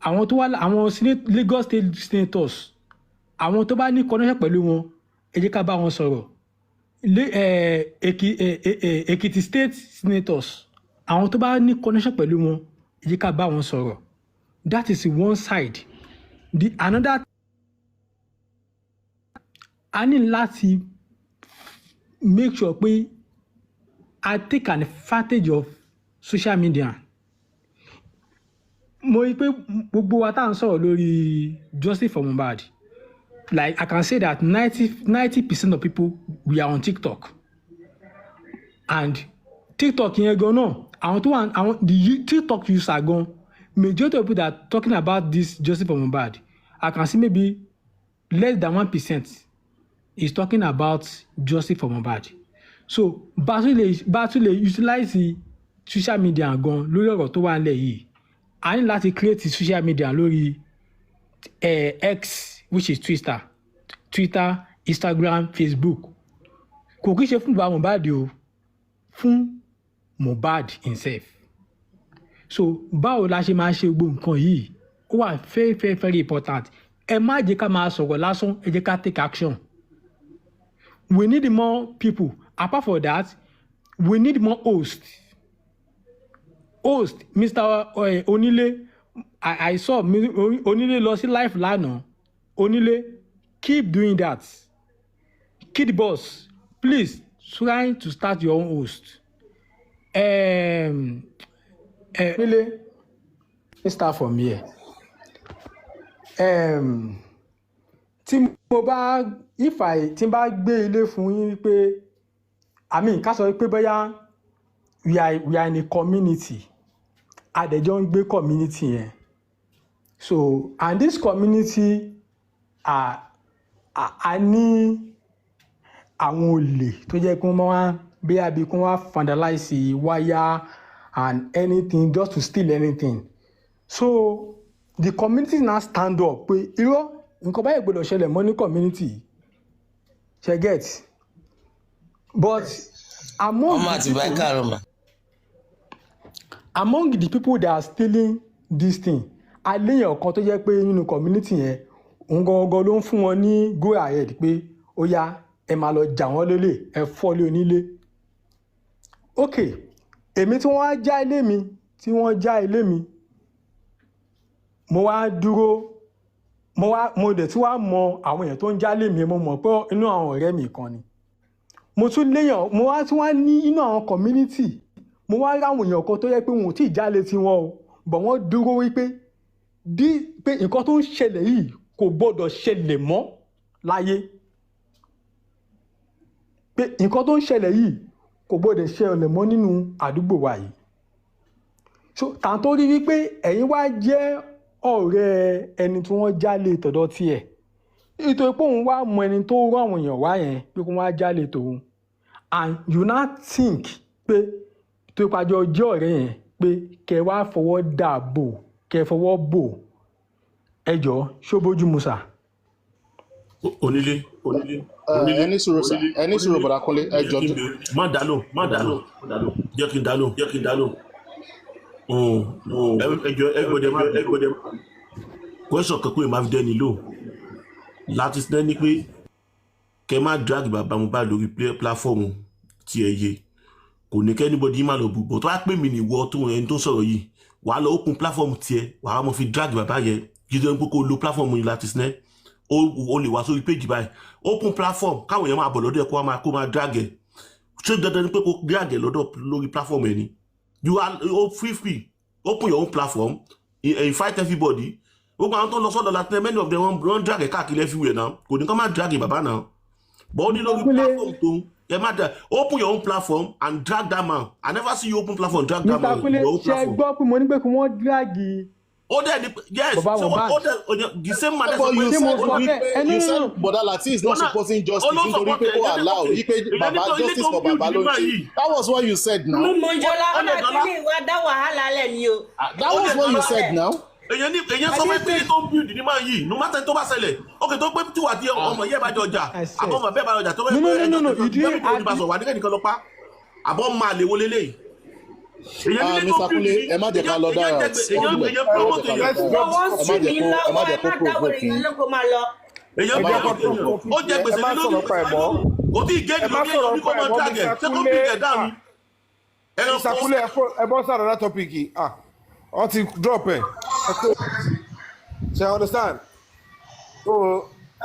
àwọn tó wá àwọn Lagos state senators àwọn tó bá ní connection pẹ̀lú wọn ẹ jẹ́ ká bá wọn sọ̀rọ̀ Ekiti state senators àwọn tó bá ní connection pẹ̀lú wọn ẹ jẹ́ ká bá wọn sọ̀rọ̀ that is one side the another a ní láti make sure pé I take an advantage of social media mo rí pé gbogbo wa tá à ń sọ̀rọ̀ lórí justice for Mohbad like I can say that 90% of people we are on TikTok and TikTok yẹn gan náà àwọn tó wà àwọn the TikTok user gan majority of people that are talking about this justice for Mohbad I can see maybe less than 1% is talking about justice for Mohbad so bá tún lè utilize social media gan lórí ọ̀rọ̀ tó wà nílẹ̀ yìí a ní láti create social media lórí X which is Twitter, Instagram, Facebook kò kí ṣe fún bàbá Mohbad o fún Mohbad himself so báwo la ṣe máa ṣe gbogbo nǹkan yìí ó wà very important ẹ má jẹ́ ká máa sọ̀rọ̀ lásán ẹ jẹ́ ká take action we need more people apart from that we need more hosts Mr. Onílé I saw Onílé lọ sí live lánàá Onílé keep doing that Kid Boss please try to start your own host Onílé let's start from here tí mo bá tí n bá gbé ilé fún yín pé I mean ká sọ pé bóyá we are in a community adẹjọ ń gbé community yẹn so and this community a ní àwọn olè tó jẹ́ kí wọ́n máa bí àbí kí wọ́n wá vandalize wire and anything just to steal anything so the community now stand up pé irọ́ nǹkan báyìí gbọ́dọ̀ ṣẹlẹ̀ mọ́ ní community ṣe get but among the people that are stealing this thing aléyàn kan tó jẹ́ pé nínú community yẹn òun gangan ló ń fún wọn ní go ahead pé ó yá ẹ máa lọ jà wọ́n lólè ẹ fọ́lé onílé ok èmi tí wọ́n á já ilé mi tí wọ́n já ilé mi mo wá dúró mo dẹ̀ tí wàá mọ àwọn èèyàn tó ń já ilé mi mo mọ̀ pé inú àwọn ọ̀rẹ́ mi kan ni mo tún léyàn mo wá tí wọ́n ní inú àwọn community mo wá ráwọn èèyàn kan tó yẹ pé wọn ò tí ì jálè tí wọn o bọ̀ wọ́n dúró wípé pé nǹkan tó ń ṣẹlẹ̀ yìí kò gbọ́dọ̀ ṣẹlẹ̀ mọ́ láyé pé nǹkan tó ń ṣẹlẹ̀ yìí kò gbọ́dọ̀ ṣẹlẹ̀ mọ́ nínú àdúgbò wa yìí so tàǹtó rí wípé ẹ̀yin wá jẹ́ ọ̀rẹ́ ẹni tí wọ́n jálè tọ̀dọ̀ tiẹ̀ nítorí pé òun wá mọ ẹni tó rọ àwọn èèyàn wá yẹn pé kó wá jálè tòun and you now think pé tó pàjọ jẹ́ ọ̀rẹ́ yẹn pé kẹ wá fọwọ́ dàbò kẹ fọwọ́ bò ẹjọ́ ṣó bójú mu sà onílé ẹni sùúrù bọ̀dá Kúnlé ẹjọ́ tó. má dálò jẹ́ kí n dálò ẹgbọ́dẹ question kan pé máa fi dẹ́ni lò láti sinẹ́ ní pé kẹ má drag bàbá Mohbad lórí pláfọ́ọ̀mù tí ẹ yé kò ní kẹ́ anybody má lọ bùbọ̀ tó wá pè mí nìwọ tó ẹni tó sọ̀rọ̀ yìí wàá lọ open pláfọ́ọ̀mù tiẹ̀ wàá mọ̀ fi drag bàbá yẹn jíjẹ́ ń pé kó lo pláfọ́ọ̀mù yìí láti sinẹ́ o lè wá sórí péjì báyìí open platform káwọn èèyàn máa bọ̀ lọ́dọ̀ ẹ̀ kó máa drag ẹ̀ ṣé dandan ni pé kó drag ẹ̀ lọ́dọ̀ lórí platform ẹ̀ ni you are free open your own platform invite everybody gbogbo àwọn tó lọ sọ́dọ̀ láti many of them wọ́n drag ẹ̀ káàkiri everywhere náà kò ní ká má drag ẹ̀ bàbá náà but ó ní lórí platform tó ẹ má drag open your own platform and drag that man I never see you open platform drag that man your own platform. ṣe gbọ́ pé mo ní pé kí wọ́n drag yes, so the same man you said Boda Lati is not supporting justice nítorí pé ó allow wípé baba justice for baba ló ṣe that was what you said now. That was what you said now. èyàn sọ pé tó ń build ní máa yìí no matter tó bá ṣẹlẹ̀ ok tó pé tí wà tí ọmọ yẹ́ bá jọ ọjà àbọ̀ ọmọ bẹ́ẹ̀ bá ọjà tó bẹ́ẹ̀ ẹjọ́ tó bá sọ wà ní kẹ́nìkan lọ́pàá àbọ̀ máa lè wọlé lẹ́yìn. Mr. Kúnlé ẹ má jẹ́ ká lọ dára ẹ má jẹ́ kó provoke yín. ó jẹ gbèsè ní lórí kò tí ì géèjì lórí èyí oníkó máa dàgẹ̀ ṣé kó bí ẹ̀ dáhùn. Mr. Kúnlé ẹ bọ́ sára náà tọ́pìkì wọ́n ti drop ẹ̀ ṣe understand so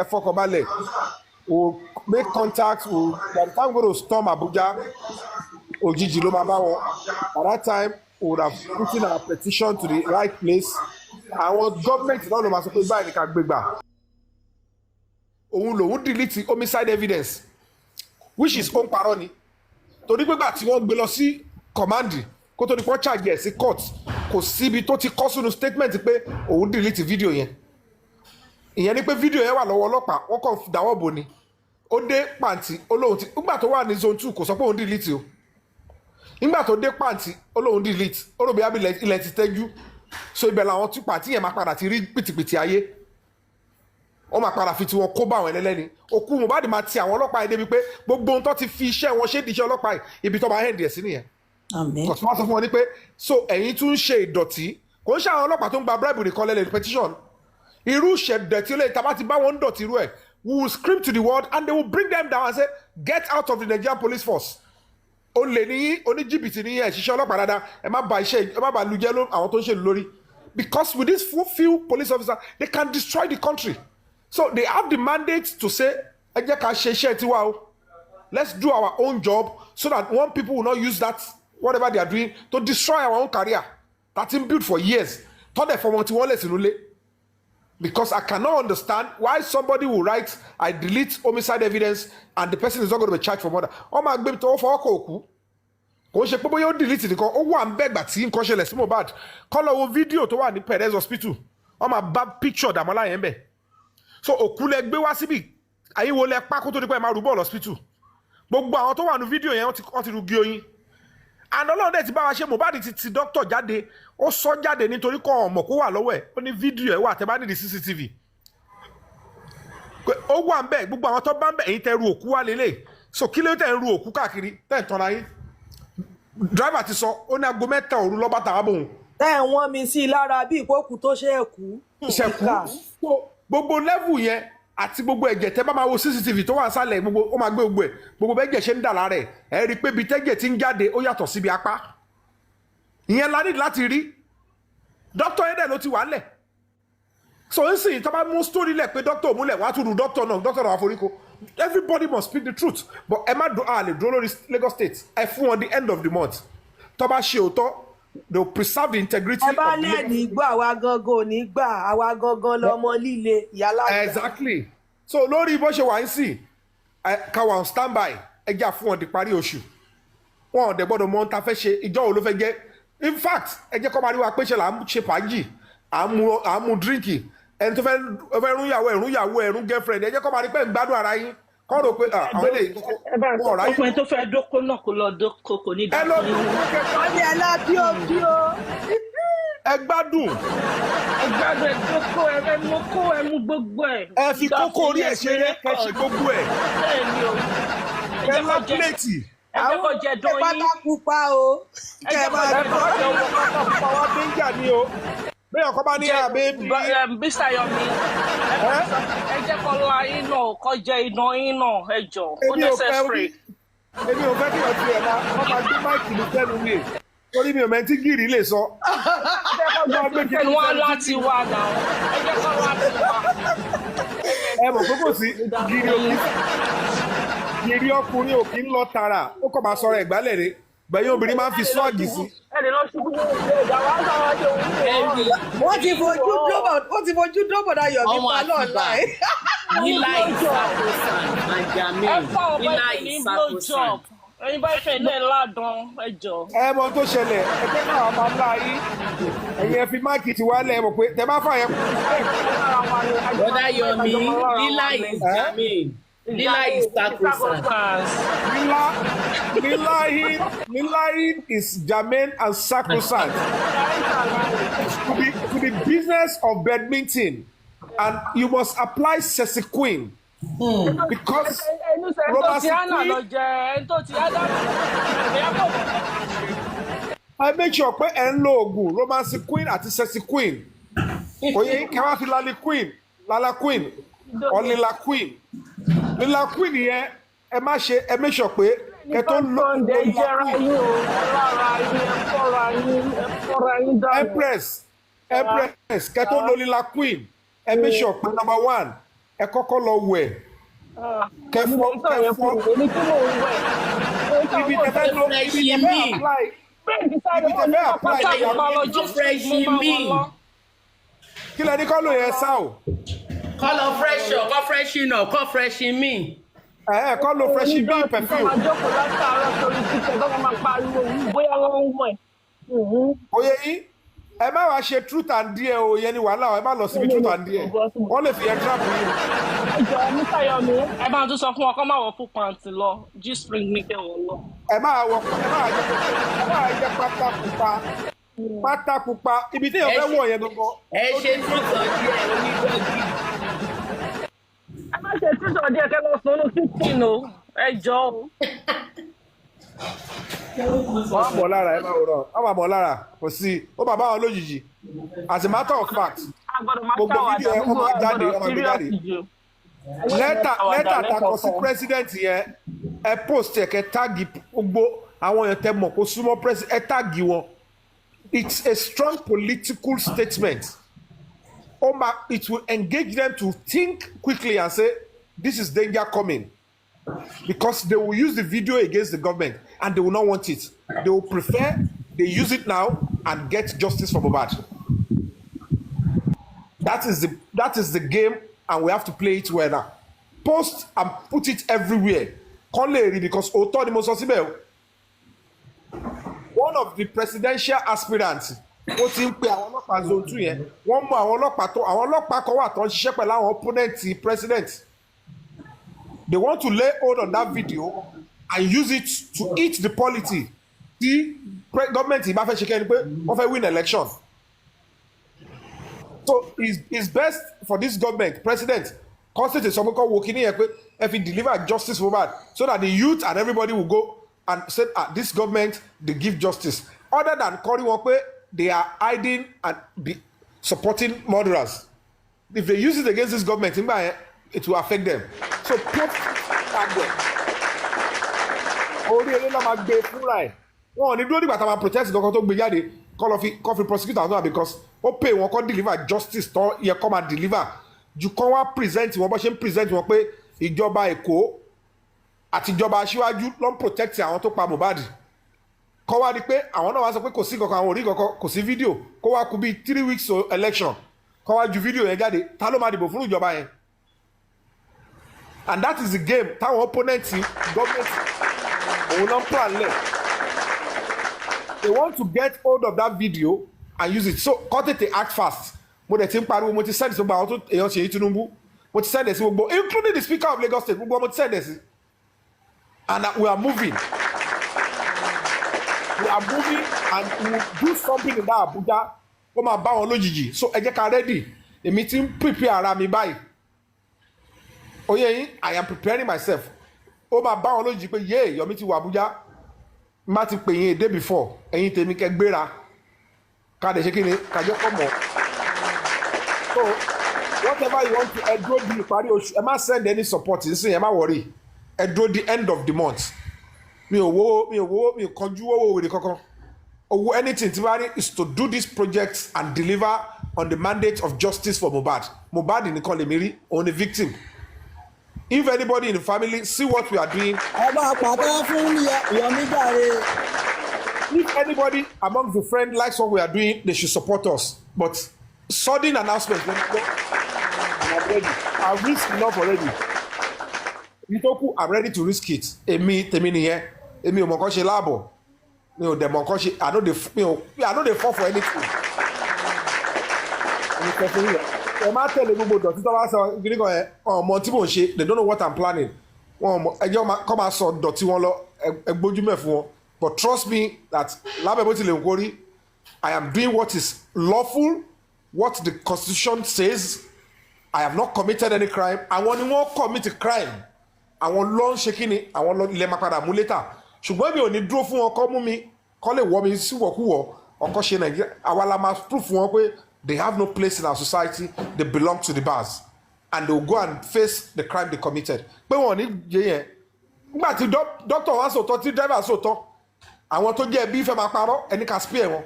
ẹ fọkànbalẹ̀ we make contact by the time we go to storm Abuja òjijì ló máa bá wọn at that time we would have put in our petition to the right place àwọn gọ́ọ̀mẹ̀ntì náà ló máa sọ pé báyìí ní ká gbé gbà òun lòun delete homicide evidence which is ó ń parọ́ ni torí pé gbà tí wọ́n gbé lọ sí command kó tó ní kó charge ẹ̀ sí court kò síbi tó ti kọ́ sínú statement pé òun delete video yẹn ìyẹn ni pé video yẹn wà lọ́wọ́ ọlọ́pàá wọ́n kàn dáwọ́ bò ni ó dé pàǹtí olóhùn tí nígbà tó wà ní zone 2 kò sọ pé òun delete o nígbà tó dé pàǹtí olóhùn delete ó rò bí ilẹ̀ ti tẹ́jú so ibẹ̀ làwọn tí pàǹtí yẹn máa padà ti rí pìtìpìtì ayé wọ́n máa padà fi tiwọn kó bá àwọn ẹlẹ́ni òkú Mohbad máa ti àwọn ọlọ́pàá yẹn débi pé gbogbo ohun tó ti fi iṣẹ́ wọn ṣe díṣẹ́ ọlọ́pàá yìí ibi tó bá hẹ́ǹdì ẹ̀ sí nìyẹn. kò tí wọ́n sọ fún wọn ni pé so ẹ̀yin tún ń ṣe ìdọ̀tí kò ń ṣe àwọn ọlọ́pàá tó ń gba bribe nìkan lẹ́lẹ̀ petition irú ìṣẹ̀dẹ̀tí olè tá a bá ti bá wọn ń dọ̀tí irú ẹ̀ we will scream to the world and they will bring them down and say get out of the Nigerian police force. O lè ní oníjìbìtì ní ẹ̀ ṣiṣẹ́ ọlọ́pàá dáadáa ẹ má ba lu jẹ́ àwọn tó ń ṣèlú lórí because with these few police officers they can destroy the country so they have the mandate to say ẹ jẹ́ ká ṣe iṣẹ́ tiwa o let's do our own job so that one people will not use that whatever they are doing to destroy our own career that's been built for years tọ́lẹ̀ fọmọ tí wọ́n lè sínú lé because I cannot understand why somebody will write I delete homicide evidence and the person is not going to be charged for murder wọ́n máa gbé tó fọwọ́ kọ òkú kò ń ṣe pé bóyá ó delete nìkan ó wà ń bẹ́gbà tí nǹkan ṣẹlẹ̀ sí Mohbad kọ́ lọ wo fídíò tó wà ní Perez hospital wọ́n máa bá picture Dàmọ́lá yẹn bẹ̀ so òkú lẹ gbé wá síbì àyíwo lẹ pa kó tó di pé ẹ máa rú bọ́ọ̀lù hospital gbogbo àwọn tó wà ní fídíò yẹn wọ́n ti rúgi oyin and Ọlọ́run dẹ̀ ti bá wa ṣe Mohbad ti dókítà jáde ó sọ jáde nítorí kọ́ ọmọ kó wà lọ́wọ́ ẹ̀ ó ní fídíò ẹ̀ wà tẹ́ bá nídìí CCTV ó wà ń bẹ̀ gbogbo àwọn tó bá ń bẹ̀ èyí tẹ́ ru òkú wá lélẹ̀ so kí ló tẹ̀ ń ru òkú káàkiri tẹ̀ ń tọ́ra yín driver ti sọ ó ní aago 3 òru lọ́ba tàwa bòun. tẹ́ ẹ̀ wọ́n mi sí i lára bí ìkókù tó ṣe é kú. ṣẹ̀kú gbogbo level yẹn àti gbogbo ẹ̀jẹ̀ tẹ́ bá máa wo CCTV tó wà nísàlẹ̀ gbogbo ó máa gbé gbogbo ẹ̀ gbogbo bẹ́jẹ̀ ṣe ń dà lára ẹ̀ rí i pé ibi tẹ́jẹ̀ ti ń jáde ó yàtọ̀ síbi apá ìyẹn la ní láti rí dókítà yẹn dẹ̀ ló ti wà lẹ̀ so ń sìn tó bá mú story lẹ̀ pé dókítà òmùlẹ̀ wàá tún lu dókítà náà wà foríko everybody must speak the truth but ẹ má lè dúró lórí Lagos State ẹ fún wọn the end of the month tó bá ṣe òótọ́ they will preserve the integrity of the Lagos. ẹ bá lẹ́ẹ̀ni gbọ́ àwa gangan ò ní gbà àwa gangan lọmọ líle ìyálà. exactly so lórí bó ṣe wà ń sìn káwa on stand by ẹ jà fún wọn di parí oṣù wọn ò dẹ̀ gbọ́dọ̀ mọ ohun tá a fẹ́ ṣe ìjọ wo ló fẹ́ jẹ́ in fact ẹ jẹ́ kó máa rí wa pé ṣe là ń ṣe fàájì à ń mu dírínkì ẹni tó fẹ́ rún ìyàwó ẹ̀rún girlfriend ẹ jẹ́ kó máa rí pé ń gbádùn ara yín kọ́ rò pé àwọn èlé wọ́n ọ̀rá yín. ọkùnrin tó fẹ́ dóko náà kó lọ dóko kò ní dáko. wọ́n ní ẹlá bíó. ẹ gbádùn. Ẹgbẹ́ kókó ẹ mú kó ẹ mú gbogbo ẹ̀. Ẹ fi kókó orí ẹ̀ ṣeré kẹ́ ṣe gbogbo ẹ̀. Bẹ́ẹ̀ni o. Ẹ lá pléètì. Ẹ jẹ́ kó jẹ dán yín. Ẹ bá pupa o. Ẹ jẹ́ kó jẹ dán yín. Ọ̀pọ̀ wa bí ń jà ní o. Bẹ́ẹ̀ ọkọ bá ní àbẹ́ bí. Mr. Yomi, ẹ jẹ́ kó la yín náà, kó jẹ iná yín náà, ẹ jọ. Ó necessary. Èmi ò fẹ́ kí ọtí ẹ̀ máa gbé máìkì ní sẹ́nu mi. Torí mi ò mẹ́tí gírì lè sọ. Ẹnu wa láti wà náà. Ẹ jẹ́ kó láti wà. Ẹ mọ̀ pé kò sí gírí ọkùnrin ò kí ń lọ tààrà. Ó kọ̀ máa sọ̀rọ̀ ẹ̀gbálẹ̀ rẹ̀. Bẹ̀yìn obìnrin máa ń fi swag sí. Ẹni lọ ṣubú ní ìjàwá sáwọn ọjọ́ òun. Wọ́n ti fojú dóbò náà yọ̀ mí pa náà láì. Nílá ìsàkóso Àjàmí. Nílá ìsàkóso. Ẹyin bá fẹ́ ilé ládùn ẹjọ́. Ẹ mọ tó ṣẹlẹ̀ ẹ pé káwọn máa ńlá yín. Ẹ̀yin ẹ fi máàkì ti wálẹ̀ ẹ mọ̀ pé tẹ bá fà yẹn. Bọ́dá Yomi, nílá ìsàmì. Nílá ìsàkóso. Nilain is germane and sacrosanct to the business of badminton, and you must apply sesequin because I make sure pé ẹ ń lo oògùn romansiquin àti sesequin oye kẹ wá fi laliquin lalaquin or lilaquin yẹn ẹ má ṣe ẹ make sure pé kẹ tó lo empress kẹ tó lo lilaquin ẹ make sure pé number one ẹ kọ́kọ́ lọ wẹ̀ kẹfọ ibi tẹfẹ lo ibi tẹfẹ apply kí lẹ ní kọ́ ló yẹ sá o. Kọ́ lọ fresh up, kọ́ fresh in up, kọ́ fresh in me. Kọ́ ló fresh in me perfume. Oye yìí ẹ má wá ṣe truth and dare o yẹn ni wàhálà ẹ má lọ síbi truth and dare wọ́n lè fi ẹ trap yìí. Ẹjọ́ Mr. Yomi ẹ bá tún sọ fún wọn kó má wọ full pant lọ G-string ní kẹwọn lọ. Ẹ má jẹ pátá pupa ibi tí èèyàn fẹ́ wọ̀ yẹn gangan. Ẹ ṣe truth and dare onídọ́gì. Ẹ má ṣe truth and dare kẹ́ lọ sọ́nù kitchen o ẹjọ́ o. Wọ́n á mọ̀ lára ẹ má wòrán wọ́n máa mọ̀ lára kò sí ó bàbá wọn lójijì as a matter of fact gbogbo fídíò ẹ ọmọ jáde ọmọ gbé jáde lẹ́tà takọ sí president yẹn ẹ post ẹ kẹ táàgì gbogbo àwọn èèyàn tẹ mọ̀ kó súnmọ́ president ẹ táàgì wọn it's a strong political statement it will engage them to think quickly and say this is danger coming because they will use the video against the government and they will not want it. They will prefer they use it now and get justice for Mohbad. That is the game, and we have to play it well now. Post and put it everywhere. Because one of the presidential aspirants ó ti ń pe àwọn ọlọ́pàá zone 2 yẹn wọ́n mú àwọn ọlọ́pàá kan wà tó ń ṣiṣẹ́ pẹ̀lú àwọn opponent president. They want to lay hold on that video and use it to eat the polity. The government ìbá fẹ́ ṣe kẹ́ni pé wọ́n fẹ́ win election. So it's best for this government, president, constitute some kind of kíní yẹn pé if he deliver justice for Mohbad so that the youth and everybody will go and say this government they give justice. Other than calling wọn pé they are hiding and supporting murderers. If they use it against this government, it will affect them. So put that there. Orí ilé náà máa gbé fúnra ẹ̀. Wọ́n ò ní dúró nígbà tá a máa protest kankan tó gbé jáde kọ́ fi prosecute àwọn náà because ó pay wọn kọ́ deliver justice tó yẹ kọ́ máa deliver ju kọ́ wá present wọn bó ṣe ń present wọn pé ìjọba Èkó àti ìjọba Aṣíwájú ló ń protect àwọn tó pa Mohbad. Kọ́ wá di pé àwọn náà wá sọ pé kò sí kankan àwọn ò rí kankan kò sí fídíò kó wá kú bíi 3 weeks to election kọ́ wá ju fídíò yẹn jáde ta ló máa dìbò fún ìjọba yẹn. And that is the game táwọn opponents government òun náà plan lẹ̀. They want to get hold of that video and use it. So kọ́ tètè act fast. Mo dẹ̀ ti ń pariwo mo ti send sí gbogbo àwọn tó èèyàn ṣe Tinubu mo ti send ẹ̀ sí gbogbo including the speaker of Lagos State gbogbo mo ti send ẹ̀ sí. And we are moving. We are moving and we will do something in that Abuja ó máa bá wọn lójijì so ẹ jẹ́ ká ready èmi ti ń prepare ara mi báyìí oyè yín I am preparing myself ó máa bá wọn lójijì pé yéè Yomi ti wọ Abuja má ti pè yín a day before ẹ̀yin tèmi kẹ́ gbéra ká dẹ̀ ṣe kí ni ká jẹ́ kọ́ mọ̀ so whatever you want to ẹ dúró di ìparí oṣù ẹ má send any support nísìnyí ẹ má worry ẹ dúró di end of the month mi ò kánjú owó wèrè kankan owó anything tí wàá rí is to do this project and deliver on the mandate of justice for Mohbad nìkan lèmi rí òun ni victim if anybody in the family see what we are doing. ẹ bá pàtó fún Yomi jàre. If anybody among the friends likes what we are doing they should support us but sudden announcement and I'm ready I've risked enough already nitoku I'm ready to risk it èmi tèmi nìyẹn èmi ò mọ̀ kàn ṣe láàbọ̀ mi ò dẹ̀ mọ̀ kàn ṣe I no dey fall for anything èmi kẹ́ fún yín ẹ má tẹ̀lé gbogbo dọ̀tí tó bá sọ ìgbìnì kan ẹ ọmọ tí mò ń ṣe they don't know what I'm planning wọn mọ ẹjọ́ kọ́ máa sọ dọ̀tí wọn lọ ẹ gbójú mẹ́ fún wọn but trust me that lábẹ́ bó tilẹ̀ ń kórí I am doing what is lawful what the constitution says I have not committed any crime àwọn ni wọ́n commit a crime àwọn ló ń ṣe kí ni àwọn ilẹ̀ máa padà mú létà ṣùgbọ́n mi ò ní dúró fún wọn kọ́ mú mi kọ́ lè wọ́ mi síwọ̀kúwọ̀ ọkọ̀ ṣe Nàìjíríà àwa la máa prove fún wọn pé they have no place in our society they belong to the bars and they will go and face the crime they committed pé wọn ò ní jẹ yẹn nígbà tí dókítà wá sòótọ́ tí dírẹ́fà sòótọ́ àwọn tó jẹ́ ẹbí fẹ́ máa parọ́ ẹni ká spare wọn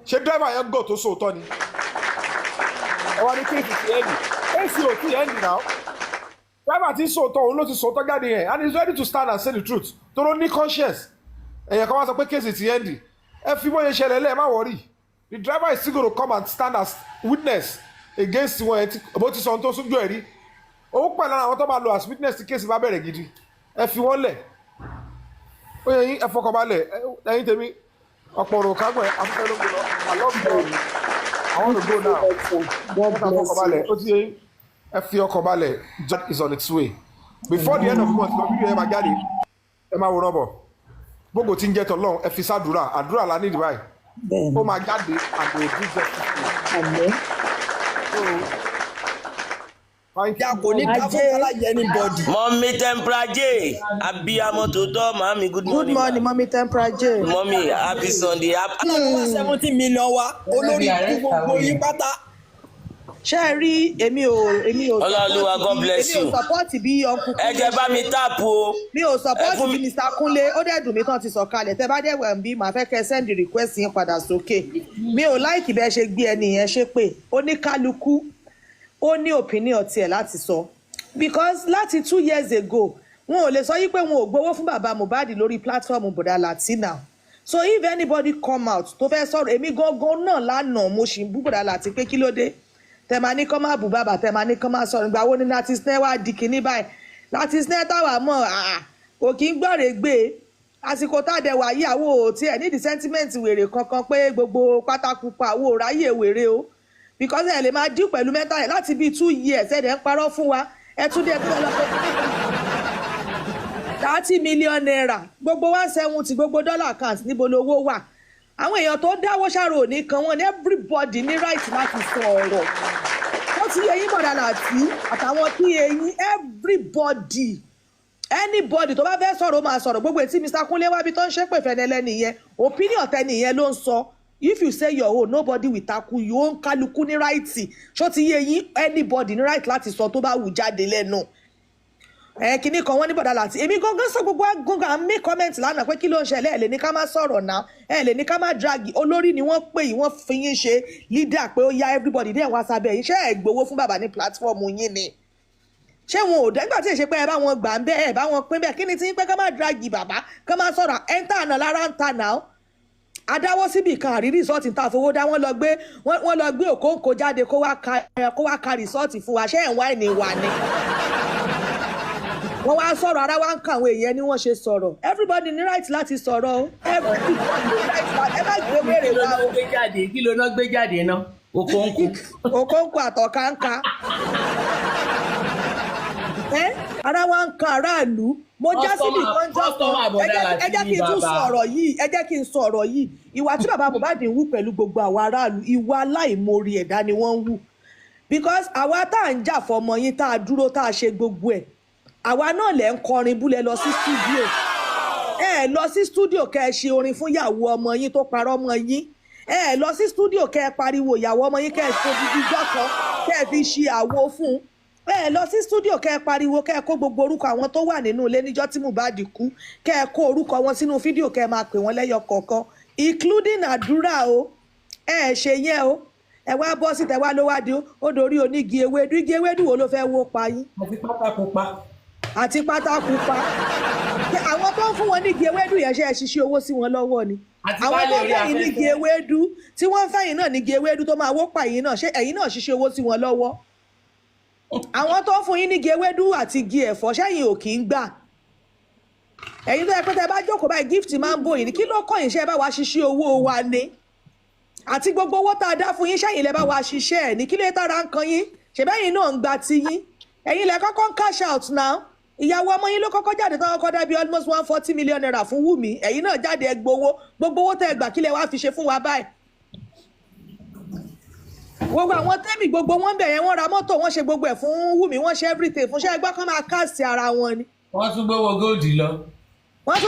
ṣé dírẹ́fà yẹn gò tó sòótọ́ ni ẹ wá ní kéèkì ti ẹ̀yìn èsì ò tí ẹ̀yìn náà dírẹ́fà tí sòótọ́ òun ló ti sòótọ́ jáde yẹn and he is ready to stand and say the truth tó ló ní conscience ẹ̀yẹ̀ kan wá sọ pé kéèsì ti ẹ̀yìn ẹ fi bóyá ṣẹlẹ̀ lẹ́ẹ̀ má wọ̀rí the driver is still going to come and stand as witness against wọn ẹ bó ti sọ ohun tó sójú ẹ rí òun pẹ̀lú àwọn tó máa lo as witness tí kéèsì bá bẹ̀rẹ̀ gidi ẹ fi wọ́n lẹ̀ ó yẹ yín ẹ fọkànbalẹ̀ ẹ̀yin tèmi ọ̀pọ̀ ọ̀rọ̀ kágbọ̀n afẹ́fẹ́ ló ń lọ I love you I want to go now ẹ fọkànbalẹ̀ ó ti yẹ yín ẹ fi ọkàn balẹ̀ God is on its way before the end of the month lọ bí ẹ máa jáde ẹ máa wòran bọ̀ gbogbo tí ń jẹ́ tọ́lọ́run ẹ fi sádùúrà àdúrà la nídìí báyìí ó máa jáde and they do justice. kò ní ká fún alájẹ anybody. Mọ́mí Temperature abiyamọ tòótọ́ màámi good morning. Good morning Mọ́mí Temperature. Mọ́mí happy Sunday. Ọlọ́run wá 70 million wa olórí ikú gbogbo yín pátá. Ṣé ẹ rí èmi ò Ọlọ́run God bless you. èmi ò support bí ọkùnrin. Ẹ jẹ́ bá mi táàpù o. Mi ò support bí Mr. Kúnlé ó dẹ̀ dùn mí tán ti sọ̀kalẹ̀ tẹ́ bá dẹ̀ wẹ̀ ń bí màá fẹ́ kẹ́ send request yín padà sókè. Mi ò like bẹ́ẹ̀ ṣe gbé ẹni yẹn ṣépè oníkálukú ó ní opinion tiẹ̀ láti sọ because láti 2 years ago wọn ò lè sọ yí pé wọn ò gbowó fún bàbá Mohbad lórí platform bọ̀dà Latina so if anybody come out tó fẹ́ sọ̀rọ̀ èmi gangan náà lánàá mo sì ń bú bọ̀dà Latin pé kí ló dé tẹ máa ní kọ́ máa bù bàbá tẹ máa ní kọ́ máa sọ̀rọ̀ ìgbà wo ni láti sinẹ́ wá di kinní báyìí láti sinẹ́ táwa mọ̀ kò kí ń gbọ́rẹ̀ gbé àsìkò tàdé wà yí àwọ̀ tí ẹ̀ nídìí sentiment wèrè kankan pé gbogbo pátákó pa àwọ̀ ráyè wèrè o because ẹ lè máa dín pẹ̀lú mẹ́ta yẹn láti bíi 2 years ẹ̀ dẹ̀ ń parọ́ fún wa ẹ tún dé tó lọ pé 30 million naira gbogbo 170 gbogbo dollar account níbo lówó wà àwọn èèyàn tó dáwọ́ ṣàrò òní kan wọn ní everybody ní right láti sọ ọ̀rọ̀ wọ́n ti yẹ yín bọ̀dà láti àtàwọn tí eyín everybody anybody tó bá fẹ́ sọ̀rọ̀ ó máa sọ̀rọ̀ gbogbo etí Mr. Kúnlé wábi tó ń ṣépè fẹ́nẹ́lẹ́ni yẹn opinion tẹ́ni yẹn ló ń sọ if you say your own nobody will tackle you ó ń kálukú ní right ṣó ti yé yín anybody ní right láti sọ tó bá wù jáde lẹ́nu kíní kan wọ́n ní bọ̀dà láti èmi gangan sọ gbogbo agungan à ń make comment lánàá pé kí ló ń ṣẹlẹ̀ ẹ̀ lè ní ká má sọ̀rọ̀ náà ẹ̀ lè ní ká má drag olórí ni wọ́n pè yín wọ́n fi yín ṣe leader pé ó yá everybody dẹ̀ wá sábẹ́ yín ṣé ẹ̀ gbowó fún bàbá ní platform yín ni ṣé wọn ò dẹ́gbà tí ì ṣe pé ẹ bá wọn gbà ń bẹ́ ẹ bá wọn pín bẹ́ẹ̀ kí ni tí ń pẹ́ ká má drag bàbá ká má sọ̀rọ̀ ẹ̀ ń tà náà lára ń tà náà adáwọ́ síbì kan àrí rìsọ́ọ̀tì tá a fowó dá wọ́n lọ gbé òkóǹkó jáde kó wá ka rìsọ́ọ̀tì fún wa ṣé ẹ̀ ń wá ẹni wà ni wọ́n wá sọ̀rọ̀ ara wa ń kàn àwọn èèyàn ni wọ́n ṣe sọ̀rọ̀ everybody ní right láti sọ̀rọ̀ o everybody ní right láti ẹ má gbé wèrè wá o. kí ló ná gbé jáde ná òkóǹkó àtọ̀káńká ara wa ń kan aráàlú mo já síbi kan jọ kan ẹ jẹ́ kí n tún sọ̀rọ̀ yìí ẹ jẹ́ kí n sọ̀rọ̀ yìí ìwà tí bàbá Mohbad ń wù pẹ̀lú gbogbo àwọn aráàlú ìwà aláìmoore ẹ̀dá ni wọ́n ń wù because àwa tá à ń jà fọmọ yín tá a dúró tá a ṣe gbogbo ẹ̀ àwa náà lẹ̀ ń kọrin búlẹ̀ lọ sí stúdíò lọ sí stúdíò kẹ́ ẹ ṣe orin fún ìyàwó ọmọ yín tó parọ́ ọmọ yín lọ sí stúdíò kẹ́ ẹ pariwo ìyàwó ọmọ yín kẹ́ ẹ ṣe dídí jọ́kan kẹ́ ẹ fi ṣe àwo fún lọ sí stúdíò kẹ́ ẹ pariwo kẹ́ ẹ kó gbogbo orúkọ àwọn tó wà nínú ilé níjọ́ tí Mohbad kú kẹ́ ẹ kó orúkọ wọn sínú fídíò kẹ́ ẹ máa pè wọ́n lẹ́yọ kọ̀ọ̀kan including àdúrà o ṣe yẹn o ẹ wá bọ́ síta wá ló wá di ó dorí onígi ewédú igi ewédú wo ló fẹ́ wó pa yín. àti pátákó pa àwọn tó ń fún wọn nígi ewédú yẹn ṣe ṣiṣẹ́ owó sí wọn lọ́wọ́ ni àwọn tó ń fẹ́yìn nígi ewédú tí wọ́n ń fẹ́yìn náà nígi ewédú tó máa wó pa yín náà ṣé ẹ̀yin náà ṣiṣẹ́ owó sí wọn lọ́wọ́ àwọn tó ń fún yín nígi ewédú àti igi ẹ̀fọ́ ṣẹ́yìn ò kì í gbà ẹ̀yin tó yẹ pé tẹ bá jókòó báyìí gift máa ń bò yín kí ló kọ́ yín ṣe bá wa ṣiṣẹ́ owó wa ni àti gbogbo owó tá a dá fún yín ṣẹ́yìn lẹ bá wa ṣiṣẹ́ ẹ̀ ní kí ló tára ń kan yín ṣèbẹ́yìn náà ń gba ti yín ẹ̀yin lẹ kọ́kọ́ ń cash out now ìyàwó ọmọ yín ló kọ́kọ́ jáde tó kọ́kọ́ dá bí almost 140 million naira fún Wunmi ẹ̀yin náà jáde ẹ gbowó gbogbo owó tẹ́ ẹ gbà kí lẹ wá fi ṣe fún wa báyìí gbogbo àwọn tẹ́mì gbogbo wọn bẹ̀ yẹn wọ́n ra mọ́tò wọ́n ṣe gbogbo ẹ̀ fún Wunmi wọ́n ṣe everything fún ṣẹ́ ẹgbẹ́ kan máa káàsì ara wọn ni. wọ́n tún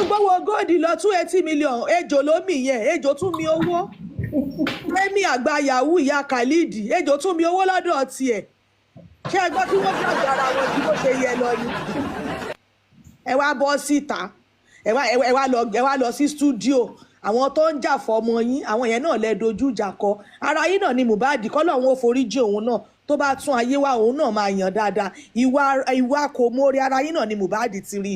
gbówó góòdì lọ. 280 million ejò ló mì yẹn ejò tún mi owó fẹ́mi àgbà yahoo ìyá Khalid ejò tún mi owó lọ́dọ̀ tiẹ̀ ṣé ẹ gbọ́ kí wọ́n fi àgbà ara wọn bí bó ṣe yẹ lọ ni. ẹ wá bọ́ síta ẹ wá lọ sí stúdíò àwọn tó ń jà fọmọ yín àwọn yẹn náà lẹ dojú ìjà kọ ara yín náà ni Mohbad kọ́lọ́run ó foríjì òun náà tó bá tún ayé wa òun náà máa yàn dáadáa ìwà kò mórí ara yín náà ni Mohbad ti rí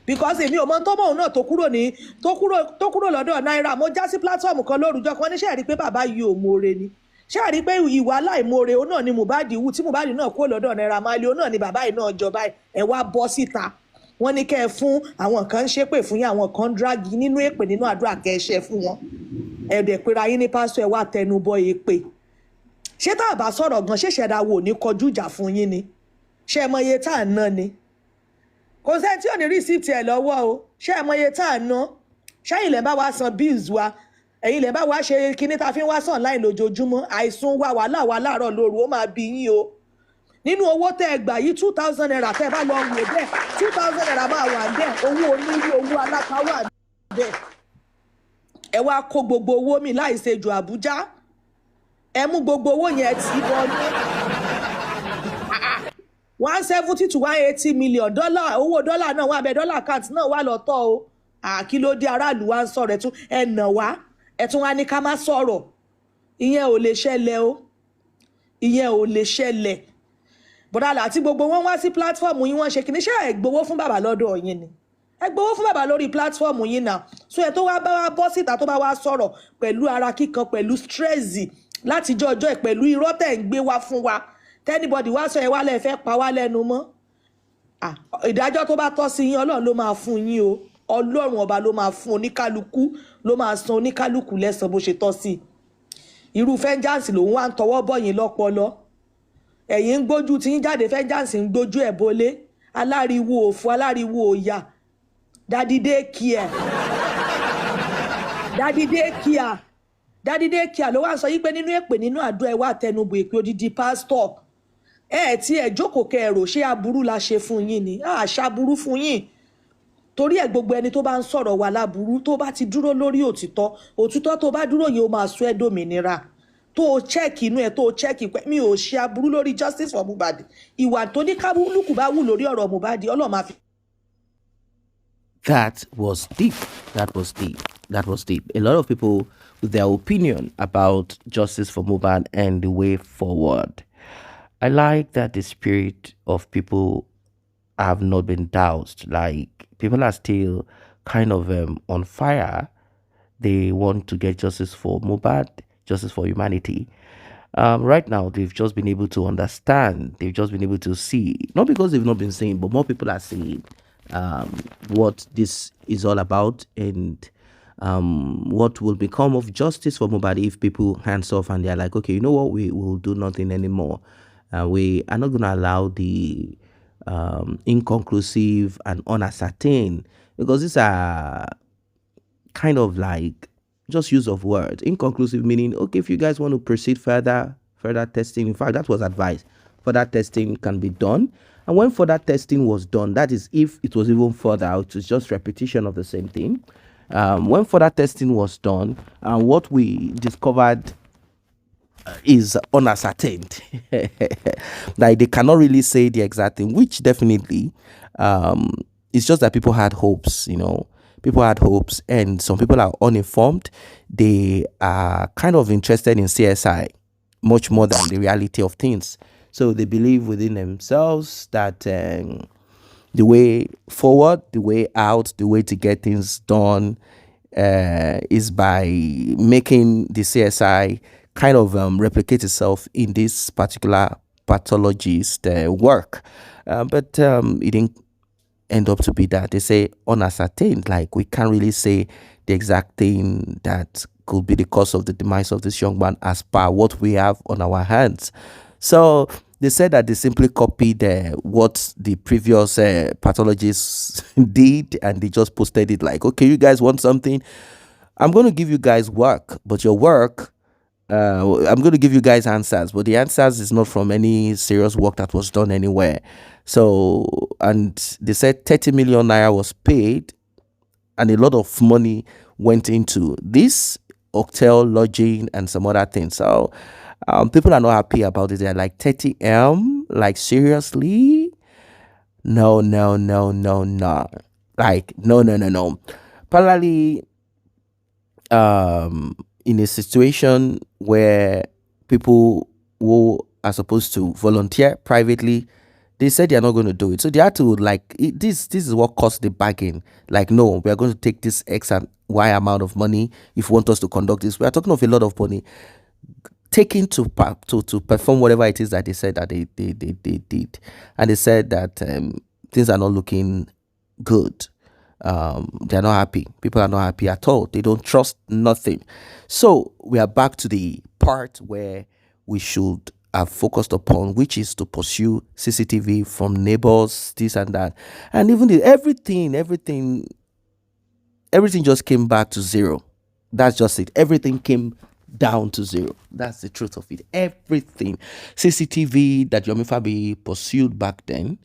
because èmi ò mọ tó mọ òun náà tó kúrò lọ́dọ̀ náírà mo já sí platform kan lórúkọ kan ní ṣe rí pé bàbá yìí ò móre ni ṣe rí pé ìwà aláìmoore òun náà ni Mohbad wù tí Mohbad náà kúrò lọ́dọ̀ náírà máa lé òun náà ni bàbá yìí náà jọba ẹ wá bọ́ síta wọ́n ní kẹ́ ẹ fún àwọn kan ń ṣépè fún yín àwọn kan ń drági nínú èpè nínú àdúrà kẹ́ ẹ ṣe fún wọn ẹ̀dẹ̀ pera yín ní pásítọ̀ ẹ wá tẹnubọ èpè ṣé tá a bá sọ̀rọ̀ gan ṣé ṣẹ̀dá wo ní kọjú ìjà fún yín ni ṣé ẹ mọ iye tá à ń ná ni kò sẹ́ni tí ò ní rìsíìtì ẹ̀ lọ́wọ́ o ṣé ẹ mọ iye tá à ń ná ṣẹ́yìn lẹ́ bá wa san bills wa ẹ̀yin lẹ́ bá wa ṣe kinní ta fi ń wá sàn láì lójoojúmọ́ àìsùn wa wàhálà wa láàárọ̀ lóru ó máa bí yín o nínú owó tẹ́ ẹ gbà yìí 2000 naira tẹ́ ẹ bá lọ wò bẹ́ẹ̀ 2000 naira máa wà bẹ́ẹ̀ owó onílé owó aláta wà bẹ́ẹ̀ ẹ wá kó gbogbo owó mi láì ṣe ju Abuja ẹ mú gbogbo owó yẹn tì í bọ́ọ̀lù 170 to 180 million dollar owó dọ́là náà wà bẹ́ẹ̀ dọ́là account náà wà lọ́tọ̀ o kí ló dé aráàlú wa ń sọ̀rọ̀ ẹ nà wá ẹ tún wá ní ká má sọ̀rọ̀ ìyẹn ò lè ṣẹlẹ̀ o ìyẹn ò lè ṣẹlẹ̀ bọ́dàlà àti gbogbo wọn wá sí platform yín wọ́n ṣe kìíní ṣe ẹ gbowó fún bàbá lọ́dọ̀ yín ni ẹ gbowó fún bàbá lórí platform yín náà so ẹ tó wá bá wá bọ́ síta tó bá wá sọ̀rọ̀ pẹ̀lú ara kíkan pẹ̀lú stress láti jọjọ́ ẹ̀ pẹ̀lú irọ́ tẹ̀ ń gbé wá fún wa tẹ́nibọ̀dì wá sọ ẹ wá lẹ́ẹ̀ fẹ́ pa wá lẹ́nu mọ́ ìdájọ́ tó bá tọ́ sí yín Ọlọ́run ló máa fún yín o Ọlọ́run ọba ló máa fún oníkálukú ló máa san oníkálukú lẹ́san bó ṣe tọ́ sí irú vengeance lòun wá ń tọwọ́ bọ̀ yín lọ́pọlọ ẹ̀yin ń gbójú tí yín jáde vengeance ń gbójú ẹ̀ bolé aláriwo òfu aláriwo òyà daddy day care ló wá ń sọ yí pé nínú èpè nínú àdúrà ẹ wá tẹnubọ èpè odidi pásítọ̀ tí ẹ jókòó kẹrò ṣé aburú la ṣe fún yín ni ṣaburú fún yín torí ẹ gbogbo ẹni tó bá ń sọ̀rọ̀ wà láburú tó bá ti dúró lórí òtítọ́ tó bá dúró yìí ó máa sọ ẹ́ dòmìnira tó o check inú ẹ tó o check pé mi ò ṣe aburú lórí justice for Mohbad ìwà tó ní kálukú bá wù lórí ọ̀rọ̀ Mohbad Ọlọ́run máa fi. That was deep. That was deep. That was deep. A lot of people with their opinion about justice for Mohbad and the way forward. I like that the spirit of people have not been doused. Like, people are still kind of on fire. They want to get justice for Mohbad, justice for humanity. Right now, they've just been able to understand. They've just been able to see. Not because they've not been saying, but more people are seeing what this is all about and what will become of justice for Mohbad if people hands off and they're like, okay, you know what, we will do nothing anymore. We are not going to allow the inconclusive, and unascertained, because these are kind of like just use of words. Inconclusive meaning, okay, if you guys want to proceed further testing, in fact, that was advised. Further testing can be done. And when further testing was done, that is if it was even further, it was just repetition of the same thing. When further testing was done, and what we discovered is unascertained. Like they cannot really say the exact thing, which definitely it's just that people had hopes, people had hopes, and some people are uninformed. They are kind of interested in CSI much more than the reality of things. So they believe within themselves that the way forward, the way out, the way to get things done is by making the CSI kind of replicate itself in this particular pathologist work. But it didn't end up to be that. They say unascertained, like we can't really say the exact thing that could be the cause of the demise of this young man as per what we have on our hands. So they said that they simply copied what the previous pathologists did, and they just posted it like, okay, you guys want something? I'm going to give you guys work, but your work, I'm going to give you guys answers, but the answers is not from any serious work that was done anywhere. So, and they said 30 million naira was paid, and a lot of money went into this hotel, lodging, and some other things. So, people are not happy about it. They're like 30M, like seriously? No. Like, no. Probably, in a situation where people who are supposed to volunteer privately, they said they are not going to do it. So they had to this is what caused the bargain. Like, no, we are going to take this X and Y amount of money if you want us to conduct this. We are talking of a lot of money taken to perform whatever it is that they said that they did. And they said that things are not looking good. They're not happy. People are not happy at all. They don't trust nothing. So we are back to the part where we should have focused upon, which is to pursue CCTV from neighbors, this and that, and even everything just came back to zero. That's just it. Everything came down to zero. That's the truth of it. Everything. CCTV that Yomi Fabi pursued back then,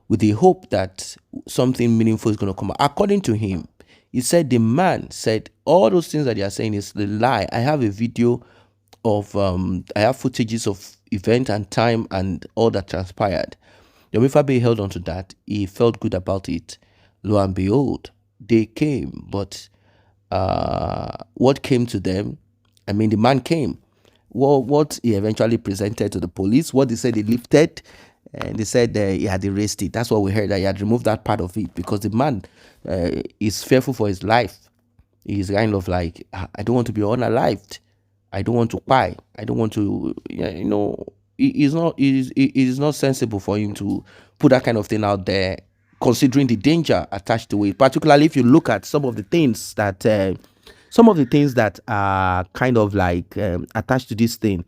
with the hope that something meaningful is going to come out. According to him, he said the man said all those things that they are saying is the lie. I have a video of I have footages of event and time and all that transpired. Yomi Fabi held on to that. He felt good about it. Lo and behold, they came. But what came to them? I mean, the man came. Well, what he eventually presented to the police, what they said he lifted, and they said he had erased it. That's what we heard, that he had removed that part of it because the man is fearful for his life. He's kind of like, I don't want to be unalived. I don't want to cry. I don't want to, it is not sensible for him to put that kind of thing out there, considering the danger attached to it. Particularly if you look at some of the things that are kind of like attached to this thing.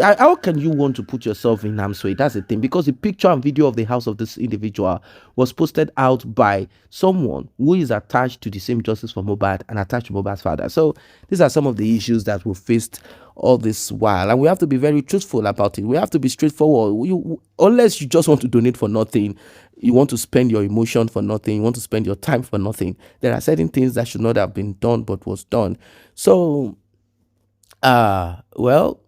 How can you want to put yourself in harm's way? That's the thing, because the picture and video of the house of this individual was posted out by someone who is attached to the same Justice for Mohbad and attached to Mohbad's father. So these are some of the issues that we faced all this while, and we have to be very truthful about it. We have to be straightforward. Unless you just want to donate for nothing, you want to spend your emotion for nothing, you want to spend your time for nothing, there are certain things that should not have been done but was done. So well,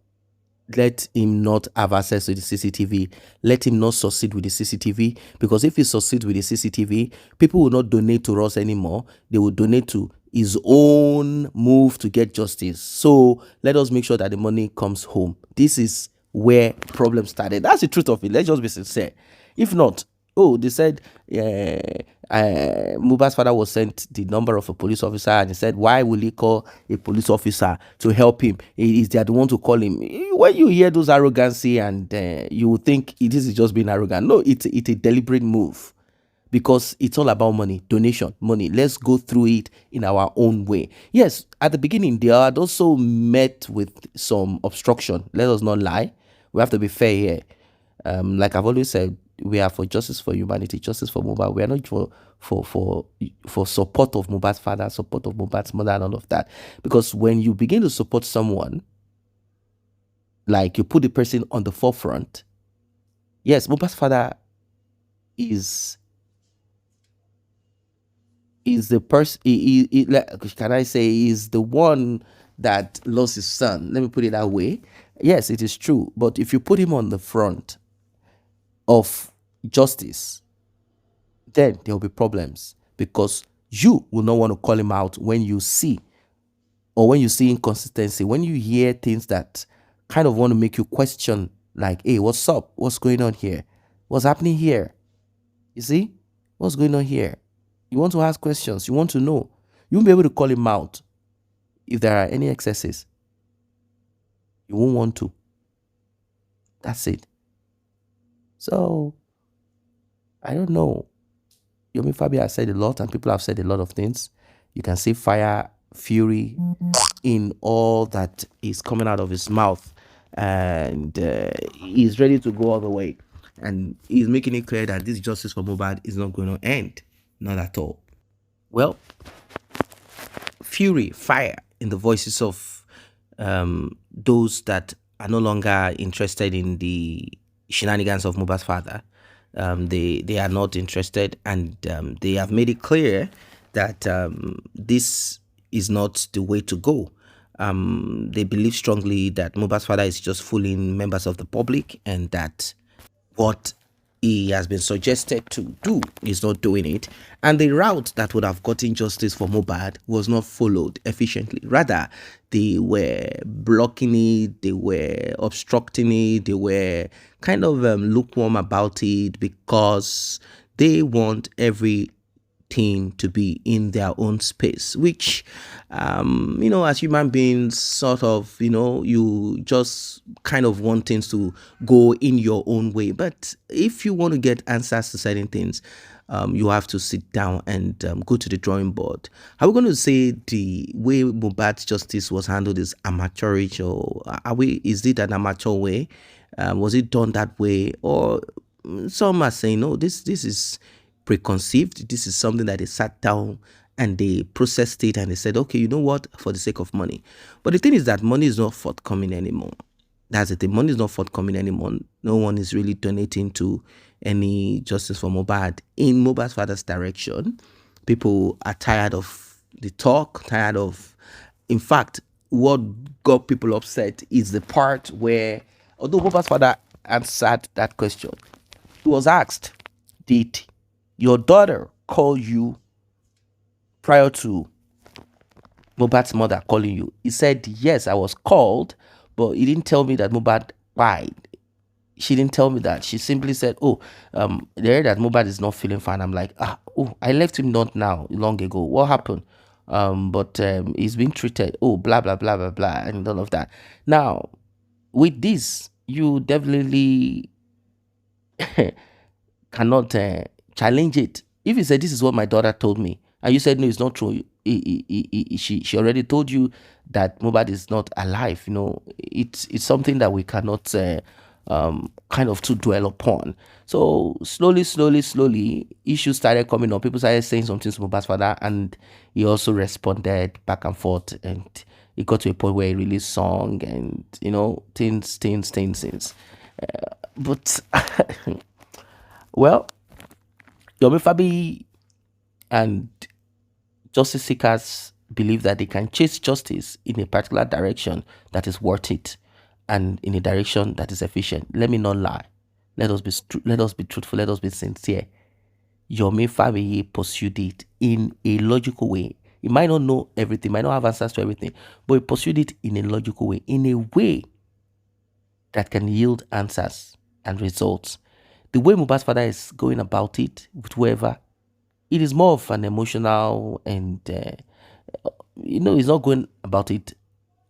let him not have access to the CCTV. Let him not succeed with the CCTV, because if he succeeds with the CCTV, people will not donate to us anymore. They will donate to his own move to get justice. So let us make sure that the money comes home. This is where problems started. That's the truth of it. Let's just be sincere. If not, they said Mohbad's father was sent the number of a police officer, and he said, why will he call a police officer to help him? Is they the one to call him? When you hear those arrogancy, and you will think this is just being arrogant. No, it's a deliberate move, because it's all about money, donation, money. Let's go through it in our own way. Yes, at the beginning, they had also met with some obstruction. Let us not lie. We have to be fair here. Like I've always said, we are for justice for humanity, justice for Mohbad. We are not for support of Mohbad's father, support of Mohbad's mother, and all of that. Because when you begin to support someone, like you put the person on the forefront, yes, Mohbad's father is the person. Can I say is the one that lost his son? Let me put it that way. Yes, it is true. But if you put him on the front of justice, then there will be problems, because you will not want to call him out when you see inconsistency, when you hear things that kind of want to make you question, like, hey, what's up? What's going on here? What's happening here? You see? What's going on here? You want to ask questions. You want to know. You won't be able to call him out if there are any excesses. You won't want to. That's it. So, I don't know. Yomi Fabi has said a lot, and people have said a lot of things. You can see fire, fury in all that is coming out of his mouth, and he's ready to go all the way. And he's making it clear that this justice for Mohbad is not going to end. Not at all. Well, fury, fire in the voices of those that are no longer interested in the shenanigans of Mohbad's father. They are not interested, and they have made it clear that this is not the way to go. They believe strongly that Mohbad's father is just fooling members of the public, and that what he has been suggested to do is not doing it, and the route that would have gotten justice for Mohbad was not followed efficiently. Rather, they were blocking it, they were obstructing it, they were kind of lukewarm about it, because they want everything to be in their own space, which as human beings, sort of, you just kind of want things to go in your own way. But if you want to get answers to certain things, you have to sit down and go to the drawing board. Are we going to say the way Mohbad's justice was handled is amateurish, or is it an amateur way? Was it done that way? Or some are saying, no, this is preconceived. This is something that they sat down and they processed it, and they said, okay, you know what, for the sake of money. But the thing is that money is not forthcoming anymore. That's the thing. Money is not forthcoming anymore. No one is really donating to any justice for Mohbad in Mohbad's father's direction. People are tired of the talk, tired of, in fact, what got people upset is the part where, although Mohbad's father answered that question, he was asked, did your daughter call you prior to Mohbad's mother calling you? He said, yes, I was called, but he didn't tell me that Mohbad died. She didn't tell me that. She simply said, they heard that Mohbad is not feeling fine. I'm like, I left him not now, long ago. What happened? But he's been treated. Oh, blah, blah, blah, blah, blah, and all of that. Now, with this, you definitely cannot challenge it. If you said, this is what my daughter told me, and you said, no, it's not true, she already told you that Mohbad is not alive, it's something that we cannot kind of to dwell upon. So slowly, issues started coming up. People started saying something to Mohbad's father, and he also responded back and forth, and it got to a point where he released song, and things. But well, Yomi Fabi and justice seekers believe that they can chase justice in a particular direction that is worth it, and in a direction that is efficient. Let me not lie. Let us be truthful. Let us be sincere. Yomi Fabi pursued it in a logical way. He might not know everything, might not have answers to everything, but he pursued it in a logical way, in a way that can yield answers and results. The way Mohbad's father is going about it with whoever, it is more of an emotional, and he's not going about it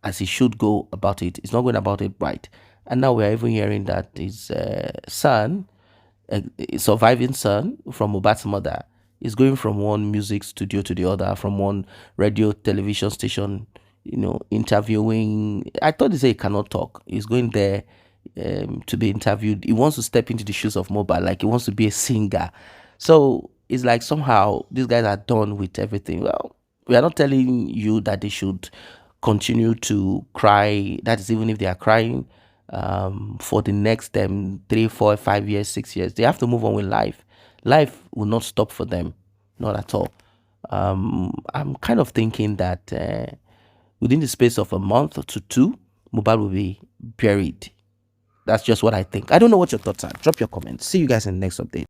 as he should go about it. He's not going about it right. And now we're even hearing that his son, a surviving son from Mohbad's mother, is going from one music studio to the other, from one radio television station, interviewing. I thought they say he cannot talk. He's going there, to be interviewed. He wants to step into the shoes of Mohbad, like he wants to be a singer. So it's like somehow these guys are done with everything. Well, we are not telling you that they should continue to cry. That is, even if they are crying for the next 3, 4, 5 years, 6 years, they have to move on with life. Life will not stop for them, not at all. I'm kind of thinking that within the space of a month to 2, Mohbad will be buried. That's just what I think. I don't know what your thoughts are. Drop your comments. See you guys in the next update.